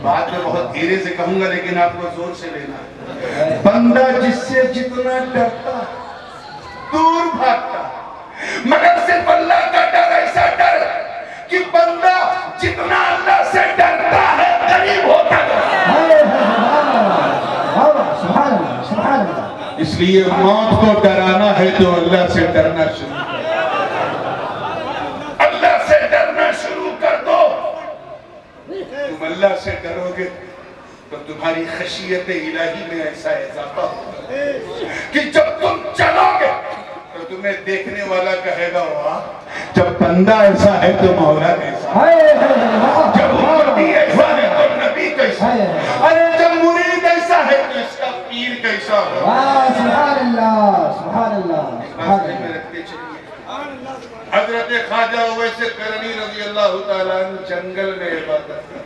بات میں بہت دھیرے سے کہوں گا لیکن آپ کو زور سے لینا ہے۔ بندہ جس سے جتنا ڈرتا دور بھاگتا، مگر صرف اللہ کا ڈر ایسا ڈر کہ بندہ جتنا اللہ سے ڈرتا ہے قریب ہوتا ہے۔ اس لیے موت کو ڈرانا ہے تو اللہ سے ڈرنا شروع کر، اللہ سے ڈرنا شروع کر دو۔ تم اللہ سے ڈرو گے تو تمہاری خشیت الہی میں ایسا اضافہ ہوگا کہ جب تم چلو گے تو تمہیں دیکھنے والا کہے گا واہ، جب بندہ ایسا ہے تو مولا کیسا ہے، جب امتی ایسا ہے تو نبی کیسا ہے، ارے جب مرید ایسا ہے تو اس کا پیر کیسا ہو۔ سبحان اللہ، سبحان اللہ۔ میں رکھتے چلیے، حضرت خواجہ اویس کرنی رضی اللہ تعالیٰ عنہ جنگل میں عبادت کرتے۔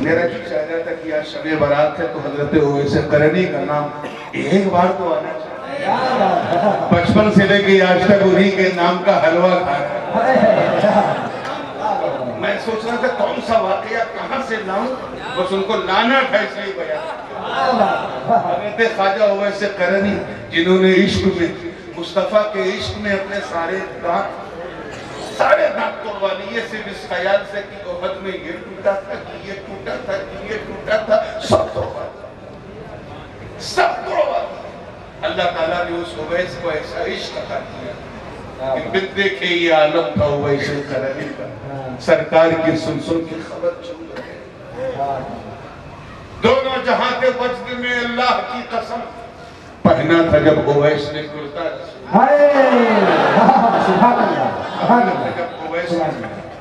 میرا جی چاہتا تھا کہ آج شب برات ہے تو حضرت اویس کرنی کا نام ایک بار تو آنا چاہتا۔ بچپن سے لے کے آج تک انہی کے نام کا حلوہ کھایا۔ میں سوچ رہا تھا کون سا واقعہ کہاں سے لاؤں، بس ان کو لانا تھا اس لیے بیان۔ حضرت خواجہ اویس کرنی جنہوں نے عشق میں، مصطفیٰ کے عشق میں اپنے سارے دانت توڑوا لیے، صرف اس خیال سے کہ احد میں یہ ٹوٹا تھا کہ یہ ٹوٹا تھا کہ یہ ٹوٹا تھا، سب توڑوا دیا، سب توڑوا دیا۔ اللہ تعالیٰ نے اس اویس کو ایسا عشق عطا کیا کہ بن دیکھے یہ عالم تھا اویس کرنی کا، سرکار کی سن کے خبر چل رہے، دونوں جہاں کے وجد میں اللہ کی قسم پہنا تھا جب اویس نے کرتا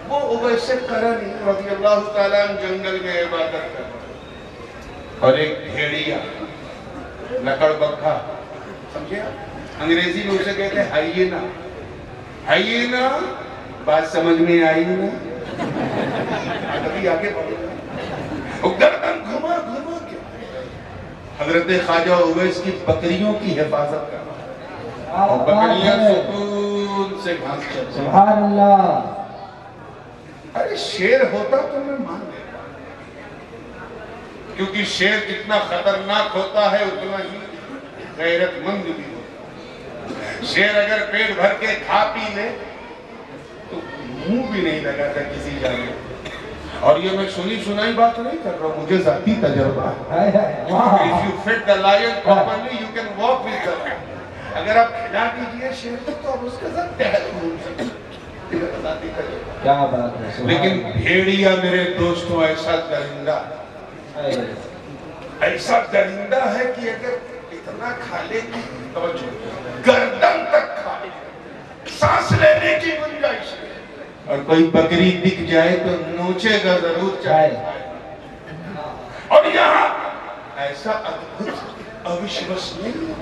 وہ اویس کرنی رضی اللہ تعالیٰ جنگل میں عبادت کرتا، اور ایک بھیڑیا لکڑ بکھا، سمجھے انگریزی میں اسے کہتے ہیں ہائینا۔ ہائینا بات سمجھ میں آئی نا؟ ابھی آگے بڑھو، گردن گھما گھما کے حضرت خواجہ اویس کی بکریوں کی حفاظت کرنا، اور بکریاں سکون سے گھاس چرتے۔ سبحان اللہ۔ ارے شیر ہوتا تو میں مان لیتا، کیونکہ شیر جتنا خطرناک ہوتا ہے اتنا ہی غیرت مند بھی ہوتا ہے۔ شیر اگر پیٹ بھر کے کھا پی لے تو منہ بھی نہیں لگاتا کسی جانور، اور یہ میں سنی سنائی بات نہیں کر رہا ہوں، مجھے ذاتی تجربہ ہے۔ If you feed the lion properly, you can walk with the lion۔ اگر آپ کھلا دیجئے شیر کو تو آپ اس کے ساتھ ٹہل گھوم سکتے ہیں۔ کیا بات ہے۔ لیکن بھیڑیا میرے دوستوں ایسا درندہ ہے کہ اگر اتنا کھا لے کہ گردن تک کھا لے، سانس لینے کی گنجائش ہے، اور کوئی بکری دکھ جائے تو نوچے گا ضرور چاہے۔ اور یہاں ایسا ادبھت اوشوسنیہ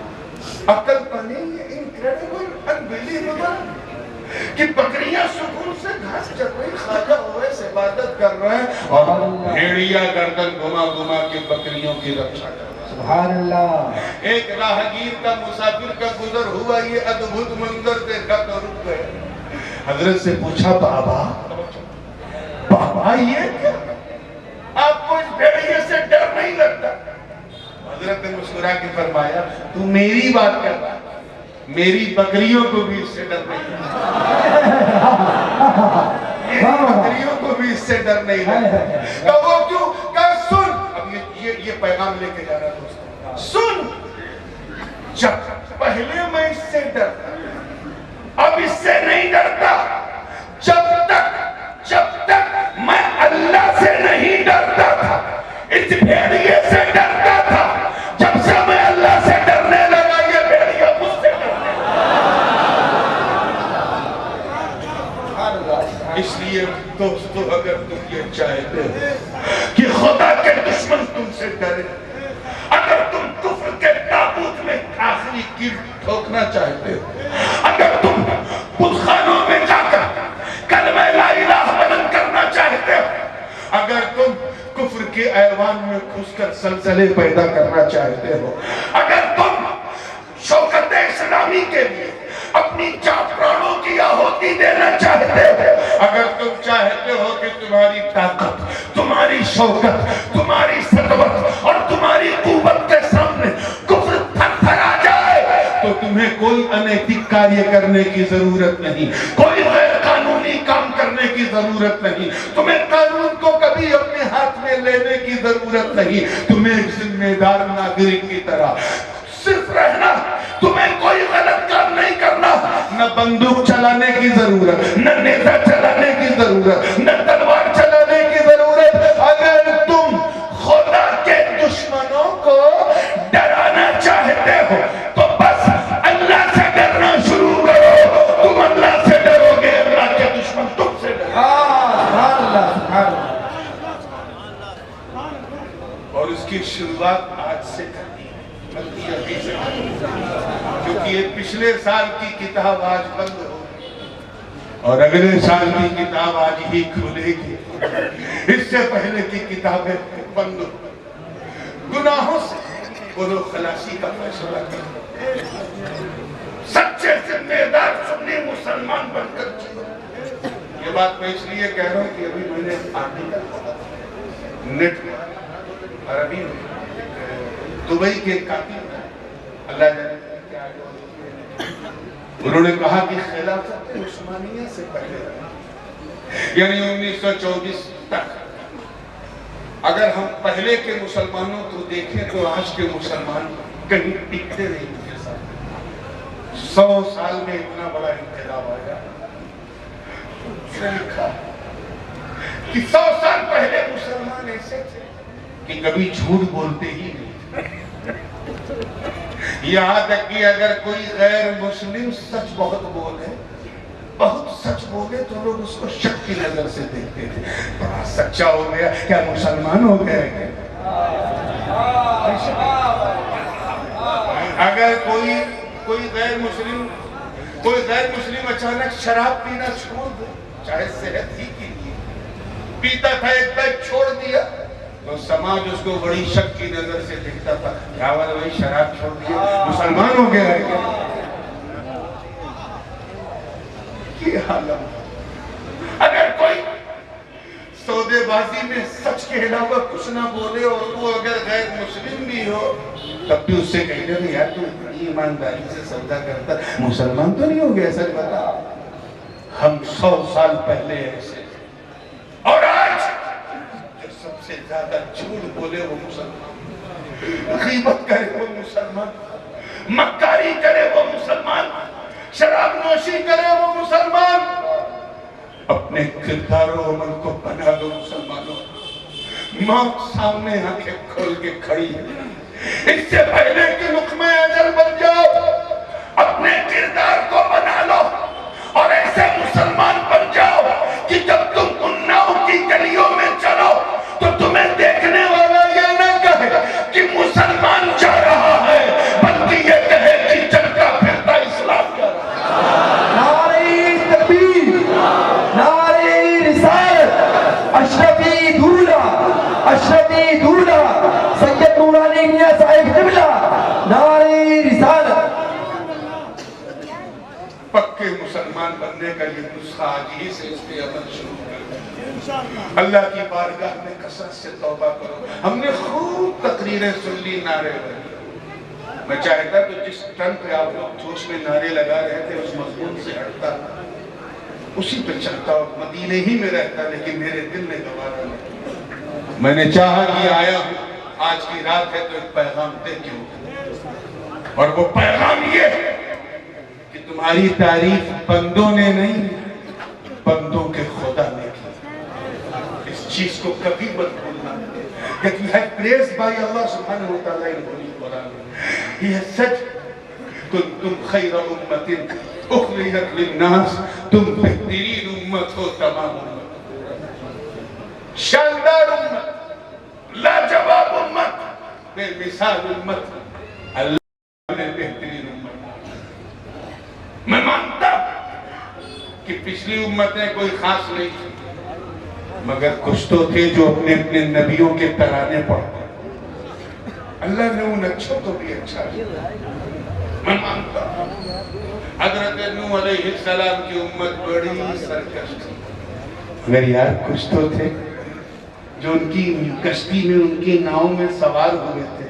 عقل پنی انکریڈیبل انبیلیویبل کہ بکریاں سکون سے گھاس چر رہی، خواجہ اویس عبادت کر رہے ہیں، اور بھیڑیا گردن گھما گھما کے بکریوں کی رکشا کر رہا ہے۔ سبحان اللہ۔ ایک راہگیر کا مسافر کا گزر ہوا، یہ ادبھت منظر دیکھا تو رک گئے، حضرت سے پوچھا بابا یہ کیا، آپ کو اس بھیڑیے سے ڈر نہیں لگتا؟ حضرت نے مسکرا کے فرمایا تو میری بات کر رہا، میری بکریوں کو بھی اس سے ڈر نہیں لگتا، میری بکریوں کو بھی اس سے ڈر نہیں لگتا۔ کہ وہ کیوں؟ کہ سن، اب یہ پیغام لے کے جا رہا دوستوں، سن، جب پہلے میں اس سے ڈرتا، اب اس سے نہیں ڈرتا، جب تک میں اللہ سے نہیں ڈرتا تھا، اس بھیڑیے سے ڈرتا تھا، جب سے میں اللہ سے ڈرنے لگا یہ بھیڑیا مجھ سے ڈرنے لگا۔ اس لیے دوستو اگر تم یہ چاہتے ہو کہ خدا کے دشمن تم سے ڈرے، اگر تم کفر کے تابوت میں آخری گر ٹھوکنا چاہتے ہو، اگر تم بتخانوں میں جا کر کلمہ لا الہ بلند کرنا چاہتے ہو، اگر تم کفر کے ایوان میں گھس کر زلزلے پیدا کرنا چاہتے ہو، اگر تم شوکت اسلامی کے لیے اپنی جان پرانوں کی آہوتی دینا چاہتے ہو، اگر تم چاہتے ہو کہ تمہاری طاقت، تمہاری شوکت، تمہاری سطوت اور تمہاری قوت کے سامنے کفر تھر تھر آ جائے، تو تمہیں کوئی انیتک کاریہ کرنے کی ضرورت نہیں، کوئی غیر قانونی کام کرنے کی ضرورت نہیں، تمہیں قانون کو کبھی اپنے ہاتھ میں لینے کی ضرورت نہیں، تمہیں ایک ذمہ دار ناگرک کی طرح صرف رہنا، تمہیں کوئی غلط کام نہیں کرنا، نہ بندوق چلانے کی ضرورت، نہ نیزہ چلانے کی ضرورت، نہ تلوار چلانے کی ضرورت۔ اگر تم خدا کے دشمنوں کو ڈرانا چاہتے ہو تو بس اللہ سے ڈرنا شروع کرو، تم اللہ سے ڈرو گے، اللہ کے دشمن تم سے ڈرو گے۔ سبحان اللہ، سبحان اللہ۔ اور اس کی شروعات آج سے کرنی ہے، بلکہ ابھی سے، کیونکہ یہ پچھلے سال کی کتاب آج بند ہو اور اگلے سال کی کتاب آج ہی کھلے گی، اس سے پہلے کی کتابیں بند ہو۔ گناہوں سے برو خلاصی کا فیصلہ کرو، سچے ذمہ دار سنی مسلمان بن کر چلو۔ یہ بات میں اس لیے کہہ رہا ہوں کہ ابھی میں نے نیٹ عربی میں دبئی کے کاتب اللہ جانے کیا انہوں نے کہا کہ خلافت عثمانیہ سے پہلے یعنی 1924 تک اگر ہم پہلے کے مسلمانوں کو دیکھیں تو آج کے مسلمان کہیں ٹکتے نہیں ان کے ساتھ۔ 100 سال میں اتنا بڑا انقلاب آیا کہ 100 سال پہلے مسلمان ایسے تھے کہ کبھی جھوٹ بولتے ہی نہیں، یہاں تک کہ اگر کوئی غیر مسلم سچ بہت سچ بولے تو لوگ اس کو شک کی نظر سے دیکھتے تھے، بڑا سچا ہو گیا، کیا مسلمان ہو گئے؟ اگر کوئی غیر مسلم اچانک شراب پینا چھوڑ دے، چاہے صحت ہی کے لیے پیتا تھا، ایک بیگ چھوڑ دیا تو سماج اس کو بڑی شک کی نظر سے دیکھتا تھا، کیا والا بھائی شراب چھوڑ دیا، مسلمان ہو گیا ہے کیا حالت۔ اگر کوئی سودے بازی میں سچ کے علاوہ کچھ نہ بولے اور وہ اگر غیر مسلم بھی ہو تب بھی اس سے کہیں گے یار تو اتنی ایمانداری سے سودا کرتا، مسلمان تو نہیں ہو گیا؟ سچ بتا، ہم 100 سال پہلے ایسے، اور آج جو سب سے زیادہ جھوٹ بولے وہ مسلمان، غیبت کرے وہ مسلمان، مکاری کرے وہ مسلمان، شراب نوشی کرے وہ مسلمان۔ اپنے کردار و عمل کو بنا دو مسلمانوں، موت سامنے آنکھیں کھول کے کھڑی ہے، اس سے پہلے کہ لقمہ اجل بن جاؤ، اپنے کردار کو بنا لو اور ایسے مسلمان بن جاؤ کہ جب تم اناؤ کی گلیوں میں چلو تو تمہیں دیکھنے والا یہ نہ کہے کہ مسلمان جا رہا ہے، بلکہ یہ کہے کہ چلتا پھرتا اسلام کیا رہا ہے۔ نعرہ تکبیر، نعرہ رسالت، اشرفی دولہ سید نورانی میاں صاحب قبلہ، نعرہ رسالت۔ پکے مسلمان بننے کا یہ نسخہ آج ہی سے اس پہ عمل شروع کر، اللہ کی بارگاہ میں کثرت سے توبہ کرو۔ ہم نے خوب تقریریں سن لی، نعرے لگے، میں چاہتا تو جس ٹن پہ آپ لوگ جوش میں نعرے لگا رہے تھے اس مضمون سے ہٹتا، اسی پہ چلتا اور مدینے ہی میں رہتا، لیکن میرے دل نے گوارا نہیں۔ میں نے چاہا کہ آیا آج کی رات ہے تو ایک پیغام دے کے اور وہ پیغام یہ ہے کہ تمہاری تعریف بندوں نے نہیں بندوں کے خدا نے کی. اس چیز کو کبھی مت بھولنا that you have praised by Allah subhanahu wa ta'ala in Holy Quran. He has said kuntum khayra ummatin ukhrijat lin-nas, تم بہترین امت ہو تمام امت, شاندار امت, لاجواب امت, بے مثال امت, اللہ نے بہترین امت. میں مانتا کہ پچھلی امتیں کوئی خاص نہیں تھی مگر کچھ تو تھے جو اپنے اپنے نبیوں کے ترانے پڑھتے. اللہ نے ان اچھوں کو بھی اچھا کیا. میں مانتا حضرت نوح علیہ السلام کی امت بڑی سرکش تھی مگر یار کچھ تو تھے جو ان کی کشتی میں ان کی ناؤں میں سوار ہوئے تھے.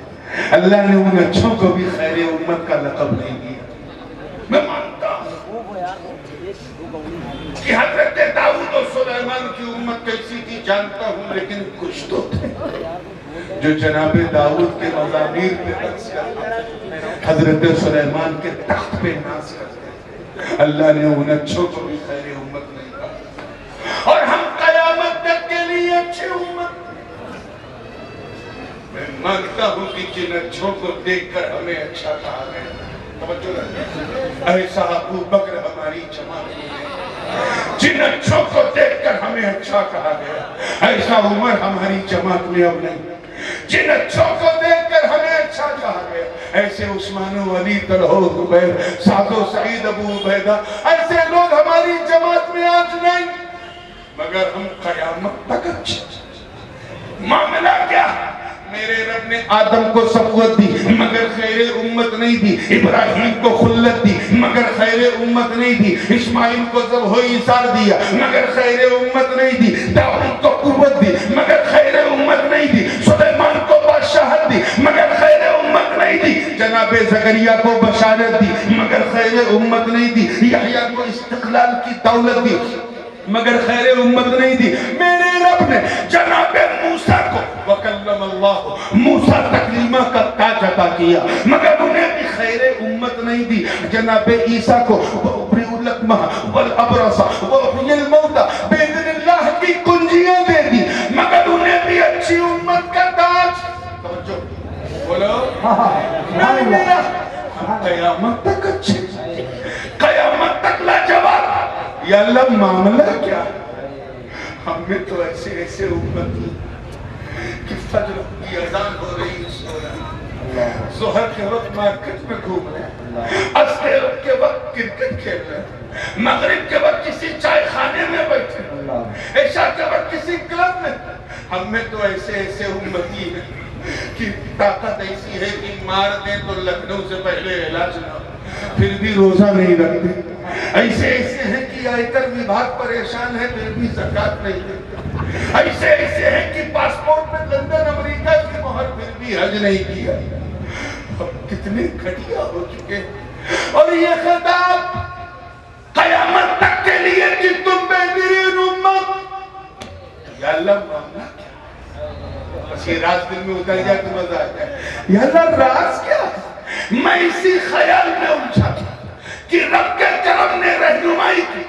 اللہ نے ان اچھوں کو بھی خیر امت کا لقب نہیں دیا. میں مانتا کہ حضرت داؤد و سلیمان کی امت کیسی تھی جانتا ہوں لیکن کچھ تو تھے جو جناب داؤد کے مزامیر پہ رقص کرتے, حضرت سلیمان کے تخت پہ ناز کرتے. اللہ نے ان اچھوں کو بھی خیر امت نہیں کہا اور ہم قیامت تک کے لیے اچھی امت. میں مانتا ہوں کہ جن اچھوں کو دیکھ کر ہمیں اچھا کہا گیا. توجہ رکھیں, ایسا ابو بکر ہماری جماعت میں, جن اچھوں کو دیکھ کر ہمیں اچھا کہا گیا, ایسا عمر ہماری جماعت میں اب نہیں. جن اچھوں کو دیکھ کر ہمیں اچھا کہا گیا, ایسے عثمان و علی, طلحہ و زبیر, سعد و سعید, ابو عبیدہ, ایسے لوگ ہماری جماعت میں آج نہیں مگر ہم قیامت تک اچھے. معاملہ کیا؟ میرے رب نے آدم کو سبوت دی مگر خیر امت نہیں دی, ابراہیم کو خلت دی مگر خیر امت نہیں دی, اسماعیل کو ذبح و ایثار دیا مگر خیر امت نہیں دی, داؤد کو قوت دی مگر خیر امت نہیں دی, سلیمان کو بادشاہت دی مگر خیر امت نہیں دی, جناب زکریا کو بشارت دی مگر خیر امت نہیں دی, یحییٰ کو استقلال کی دولت دی مگر خیر امت نہیں دی. میرے رب نے جناب موسیٰ کو وَكَلَّمَ اللَّهُ موسیٰ تکلیمہ کا تاج عطا کیا مگر انہیں بھی خیر امت نہیں دی. جناب عیسیٰ کو وَأُبْرِئُ الْأَكْمَحَ وَالْأَبْرَصَ وَأُحْيِي الْمَوْتَى بِإِذْنِ اللَّهِ کی کنجیاں دے دی مگر انہیں بھی اچھی امت کا تاج. توجہ بولو نہیں میرا, قیامت تک اچھے, قیامت تک لاجواب. یا اللہ معاملہ کیا؟ ہم نے تو ایسے ایسے امت کی کہ فجر کی اذان ہو رہی ہے, ظہر کے وقت مارکیٹ میں گھوم رہے ہیں, عصر کے وقت کرکٹ کھیل رہے ہیں, مغرب کے وقت کسی چائے خانے میں بیٹھے ہیں, عشاء کے وقت کسی کلب میں. ہم میں تو ایسے ایسے امتی ہیں کہ طاقت ایسی ہے کہ مار دیں تو لکھنؤ سے پہلے علاج نہ ہو, پھر بھی روزہ نہیں رکھتے. ایسے ایسے ہیں کہ آیکر وبھاگ پریشان ہے پھر بھی زکوٰۃ نہیں دیتے. ایسے ایسے ہیں کہ پاسپورٹ میں لندن امریکہ کی مہر پھر بھی حج نہیں کیا. اب کتنے گھٹیا ہو چکے. اور یہ خطاب قیامت تک کے لیے کہ تم بہترین امت. یا اللہ معاملہ کیا؟ بس یہ راز دل میں اتر جائے تو مزہ آ جائے. یا اللہ راز کیا؟ میں اسی خیال میں الجھا تھا کہ رب کے کرم نے رہنمائی کی.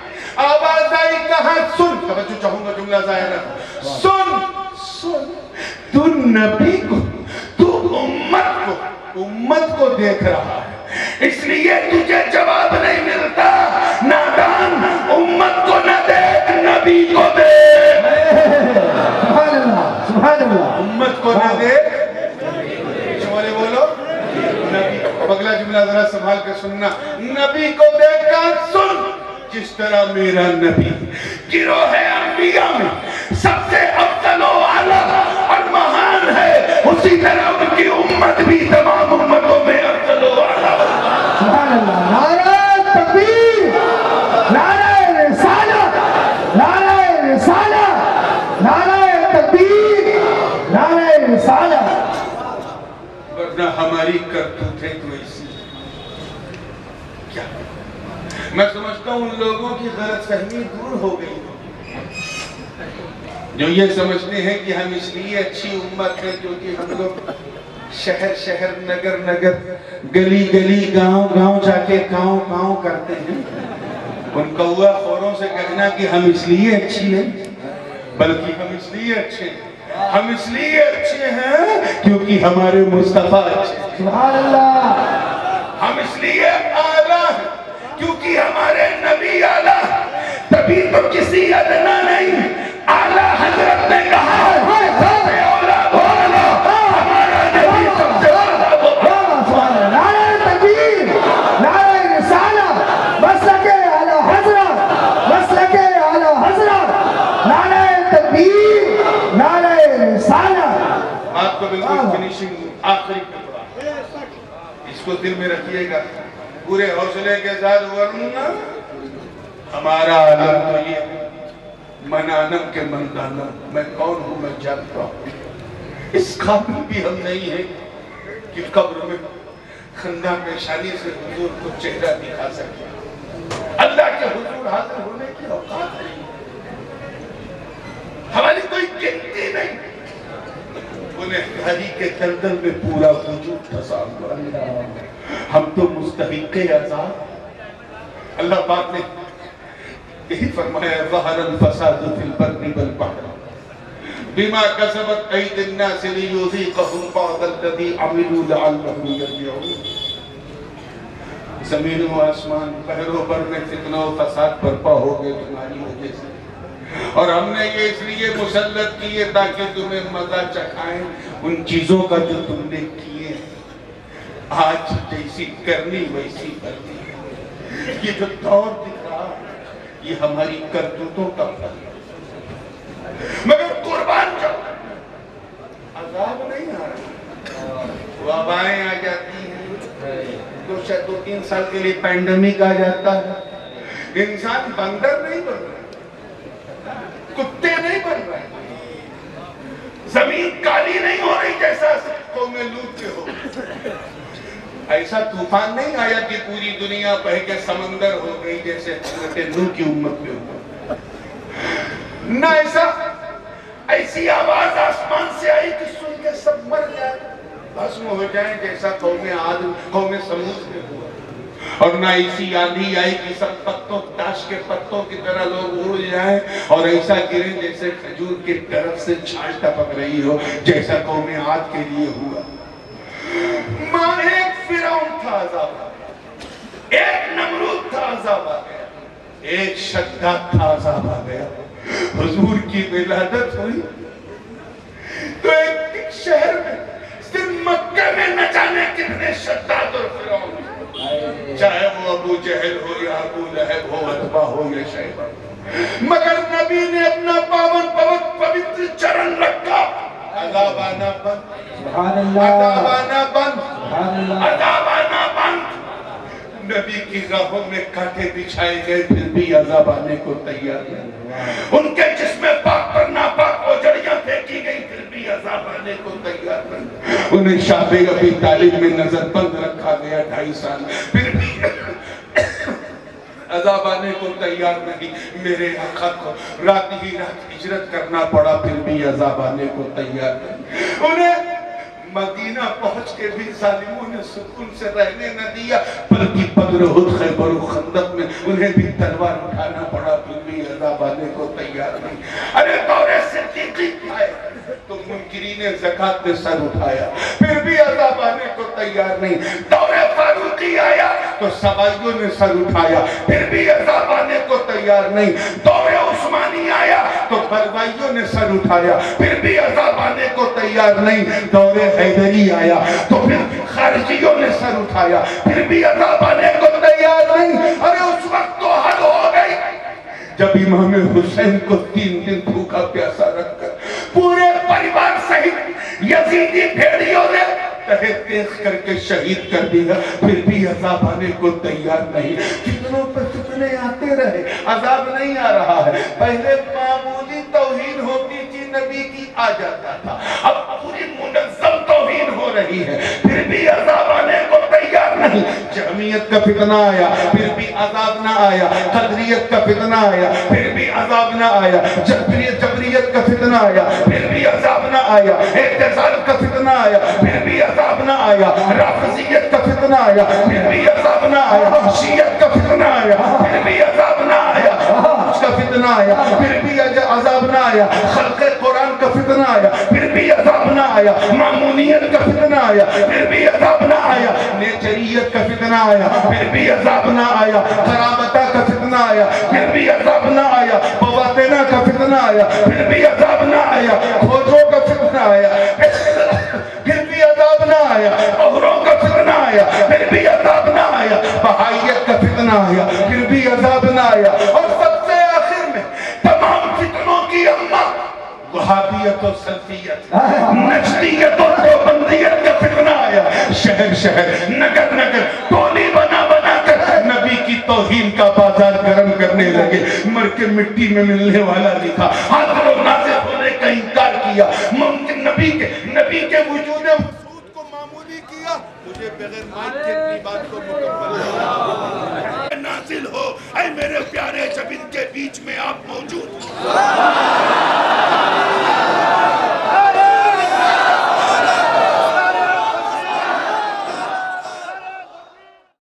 آواز آئی کہاں سن, توجہ چاہوں گا جملہ ظاہر ہے, سن تو نبی کو, تو امت کو دیکھ رہا ہے اس لیے تجھے جواب نہیں ملتا. نادان, امت کو نہ دیکھ نبی کو دیکھ. سبحان اللہ, سبحان اللہ. امت کو نہ دیکھ, چولے بولو نبی. اگلا جملہ ذرا سنبھال کے سننا, نبی کو دیکھ کر سن جس طرح میرا نبی گروہ انبیاء میں سب سے افضل و اعلیٰ اور مہان ہے, اسی طرح ان کی امت بھی تمام امتوں میں افضل و اعلیٰ. سبحان اللہ. نعرہ تکبیر, نعرہ رسالت, نعرہ رسالت, نعرہ تکبیر, نعرہ رسالت. ورنہ ہماری کرتوتیں تو ایسی کیا. میں سمجھتا ہوں ان لوگوں کی غلط فہمی دور ہو گئی. جو یہ سمجھتے ہیں کہ ہم اس لیے اچھی امت ہے کیونکہ ہم لوگ شہر شہر نگر نگر گلی گلی گاؤں گاؤں جا کے کاؤں کاؤں کرتے ہیں، ان کوا خوروں سے کہنا کہ ہم اس لیے اچھی ہیں، بلکہ ہم اس لیے اچھے ہیں، ہم اس لیے اچھے ہیں کیونکہ ہمارے مصطفیٰ اچھے ہیں، سبحان اللہ، ہم اس لیے اعلیٰ ہیں کیونکہ ہمارے نبی اعلیٰ، تبھی تو کسی ادنا نہیں، اعلیٰ حضرت نے کہا آپ کو بالکل فنیشنگ آخری ٹکڑا، اس کو دل میں رکھیے گا پورے حوصلے کے ساتھ، ورنہ ہمارا عالم تو یہ منانم کے مندانم، میں کون ہوں میں جانتا ہوں، اس قابل بھی ہم نہیں ہیں کہ قبر میں خندہ پیشانی سے حضور کو چہرہ دکھا سکتے، اللہ کے حضور حاضر ہونے کی اوقات نہیں، ہماری کوئی گنتی نہیں، انہیں ہری کے دلدل میں پورا وجود پھنسا ہوا ہے، ہم تو مستحق عذاب۔ اللہ پاک نے یہی فرمایا ظہر الفساد فی البر والبحر بما کسبت ایدی الناس لیذیقہم بعض الذی عملوا لعلہم یرجعون۔ زمین و آسمان بحر و بر میں فتنہ و فساد برپا ہو گئے تمہاری وجہ سے، اور ہم نے یہ اس لیے مسلط کیے تاکہ تمہیں مزہ چکھائیں ان چیزوں کا جو تم نے کیے، آج جیسی کرنی ویسی کرنی، یہ جو دور دکھ رہا یہ ہماری کرتوتوں کا پھل ہے، مگر قربان جاؤ عذاب نہیں آ رہا، وبائیں آ جاتی ہیں، تو شاید 2-3 سال کے لیے پینڈیمک آ جاتا ہے، انسان بندر نہیں بن رہا، کتے نہیں بن رہے، زمین کالی نہیں ہو رہی جیسا قوم لوط کے ہو، ایسا طوفان نہیں آیا کہ پوری دنیا بہہ کے سمندر ہو گئی جیسے حضرت نوح کی امت میں ہوا، نہ ایسی آواز آسمان سے آئی کہ سن کے سب مر جائیں بھسم ہو جائیں جیسا قوم عاد قوم سمود میں ہوا، اور نہ ایسی آندھی آئی کہ سب پتوں تاش کے پتوں کی طرح لوگ اڑ جائیں اور ایسا گریں جیسے کھجور کے درخت سے چھال ٹپک رہی ہو جیسا قوم عاد کے لیے ہوا۔ ماں ایک فرعون تھا عذاب آ گیا، ایک نمرود تھا عذاب آ گیا، ایک شداد تھا عذاب آ گیا، حضور کی ولادت ہوئی تو ایک شہر میں صرف مکہ میں نہ جانے کتنے شداد اور فرعون، چاہے وہ ابو جہل ہو یا ابو لہب ہو عتبہ ہو یا شیبہ، مگر نبی نے اپنا پاون پوتر چرن رکھا، عذاب آنا بند، سبحان اللہ، عذاب آنا بند، سبحان اللہ، عذاب آنا بند۔ نبی کی راہوں میں کانٹے بچھائے گئے پھر بھی عذاب آنے کو تیار نہیں، ان کے جسم پاک پر ناپاک اوجڑیاں پھینکی گئی پھر بھی عذاب آنے کو تیار نہیں، انہیں شاہ ابی طالب میں نظر بند رکھا گیا 2.5 سال پھر بھی عذاب آنے کو تیار نہیں، میرے آقا کو رات ہی رات ہجرت کرنا پڑا پھر بھی عذاب آنے کو تیار نہیں، انہیں مدینہ پہنچ کے بھی ظالموں نے سکون سے رہنے نہ دیا، بلکہ بدر احد خیبر و خندق میں انہیں بھی تلوار اٹھانا پڑا پھر بھی عذاب آنے کو تیار نہیں۔ ارے دور صدیقی آئے تو منکرین زکوٰۃ نے سر اٹھایا پھر بھی عذاب آنے کو تیار نہیں، دور فاروقی آیا تو سبائیوں نے سر اٹھایا پھر بھی عذاب آنے کو تیار نہیں، دور عثمانی آیا تو بلوائیوں نے سر اٹھایا پھر بھی عذاب آنے کو تیار نہیں، دور حیدری آیا تو پھر خارجیوں نے سر اٹھایا پھر بھی عذاب آنے کو تیار نہیں۔ ارے اس وقت تو حد ہو گئی جب امام حسین کو 3 دن بھوکا پیاسا رکھ کر پورے پریوار سہت یزیدی بھیڑیوں نے تہے تیز کر کے شہید کر دیا پھر بھی عذاب آنے کو تیار نہیں۔ فتنوں پر فتنے آتے رہے، عذاب نہیں آ رہا ہے، پہلے معمولی توہین ہوتی تھی نبی کی آ جاتا تھا، اب پوری منظم توہین ہو رہی ہے پھر بھی عذاب آنے کو تیار نہیں۔ جہمیت کا فتنہ آیا پھر بھی عذاب نہ آیا، قدریت کا فتنہ آیا پھر بھی عذاب نہ آیا، جبریت کا کا فتنہ آیا پھر بھی عذاب نہ آیا, اعتزال کا فتنہ آیا پھر بھی عذاب نہ آیا, رافضیت کا فتنہ آیا پھر بھی عذاب نہ آیا, شیعت کا فتنہ آیا پھر بھی عذاب نہ آیا, اس کا فتنہ آیا پھر بھی عذاب نہ آیا, خلق قرآن کا فتنہ آیا پھر بھی عذاب نہ آیا, مامونیت کا فتنہ آیا پھر بھی عذاب نہ آیا, نیچریت کا فتنہ آیا پھر بھی عذاب نہ آیا, قرابتہ کا فتنہ آیا پھر بھی عذاب نہ آیا, بواطنہ کا فتنہ آیا پھر بھی عذاب نہ آیا, کھوجوں کا فتنہ آیا پھر بھی عذاب نہ آیا, عوروں کا فتنہ آیا پھر بھی عذاب نہ آیا, بہائیت کا فتنہ آیا پھر بھی عذاب نہ آیا, اور سب سے آخر میں تمام فتنوں کی اماں وہابیت و سلفیت, نجدیت و دیوبندیت کا فتنہ آیا, شہر شہر نگر نگر ٹولی بنا بنا کر نبی کی توہین کا بازار گرم کرنے لگے, مر کے مٹی میں ملنے والا لکھا, حاضر و ناظر ہونے کا انکار کیا, ممکن نبی کے وجود وجود کو معمولی کیا, مجھے بغیر مائک کے اپنی بات کو مکمل نازل ہو اے میرے پیارے, جب ان کے بیچ میں آپ موجود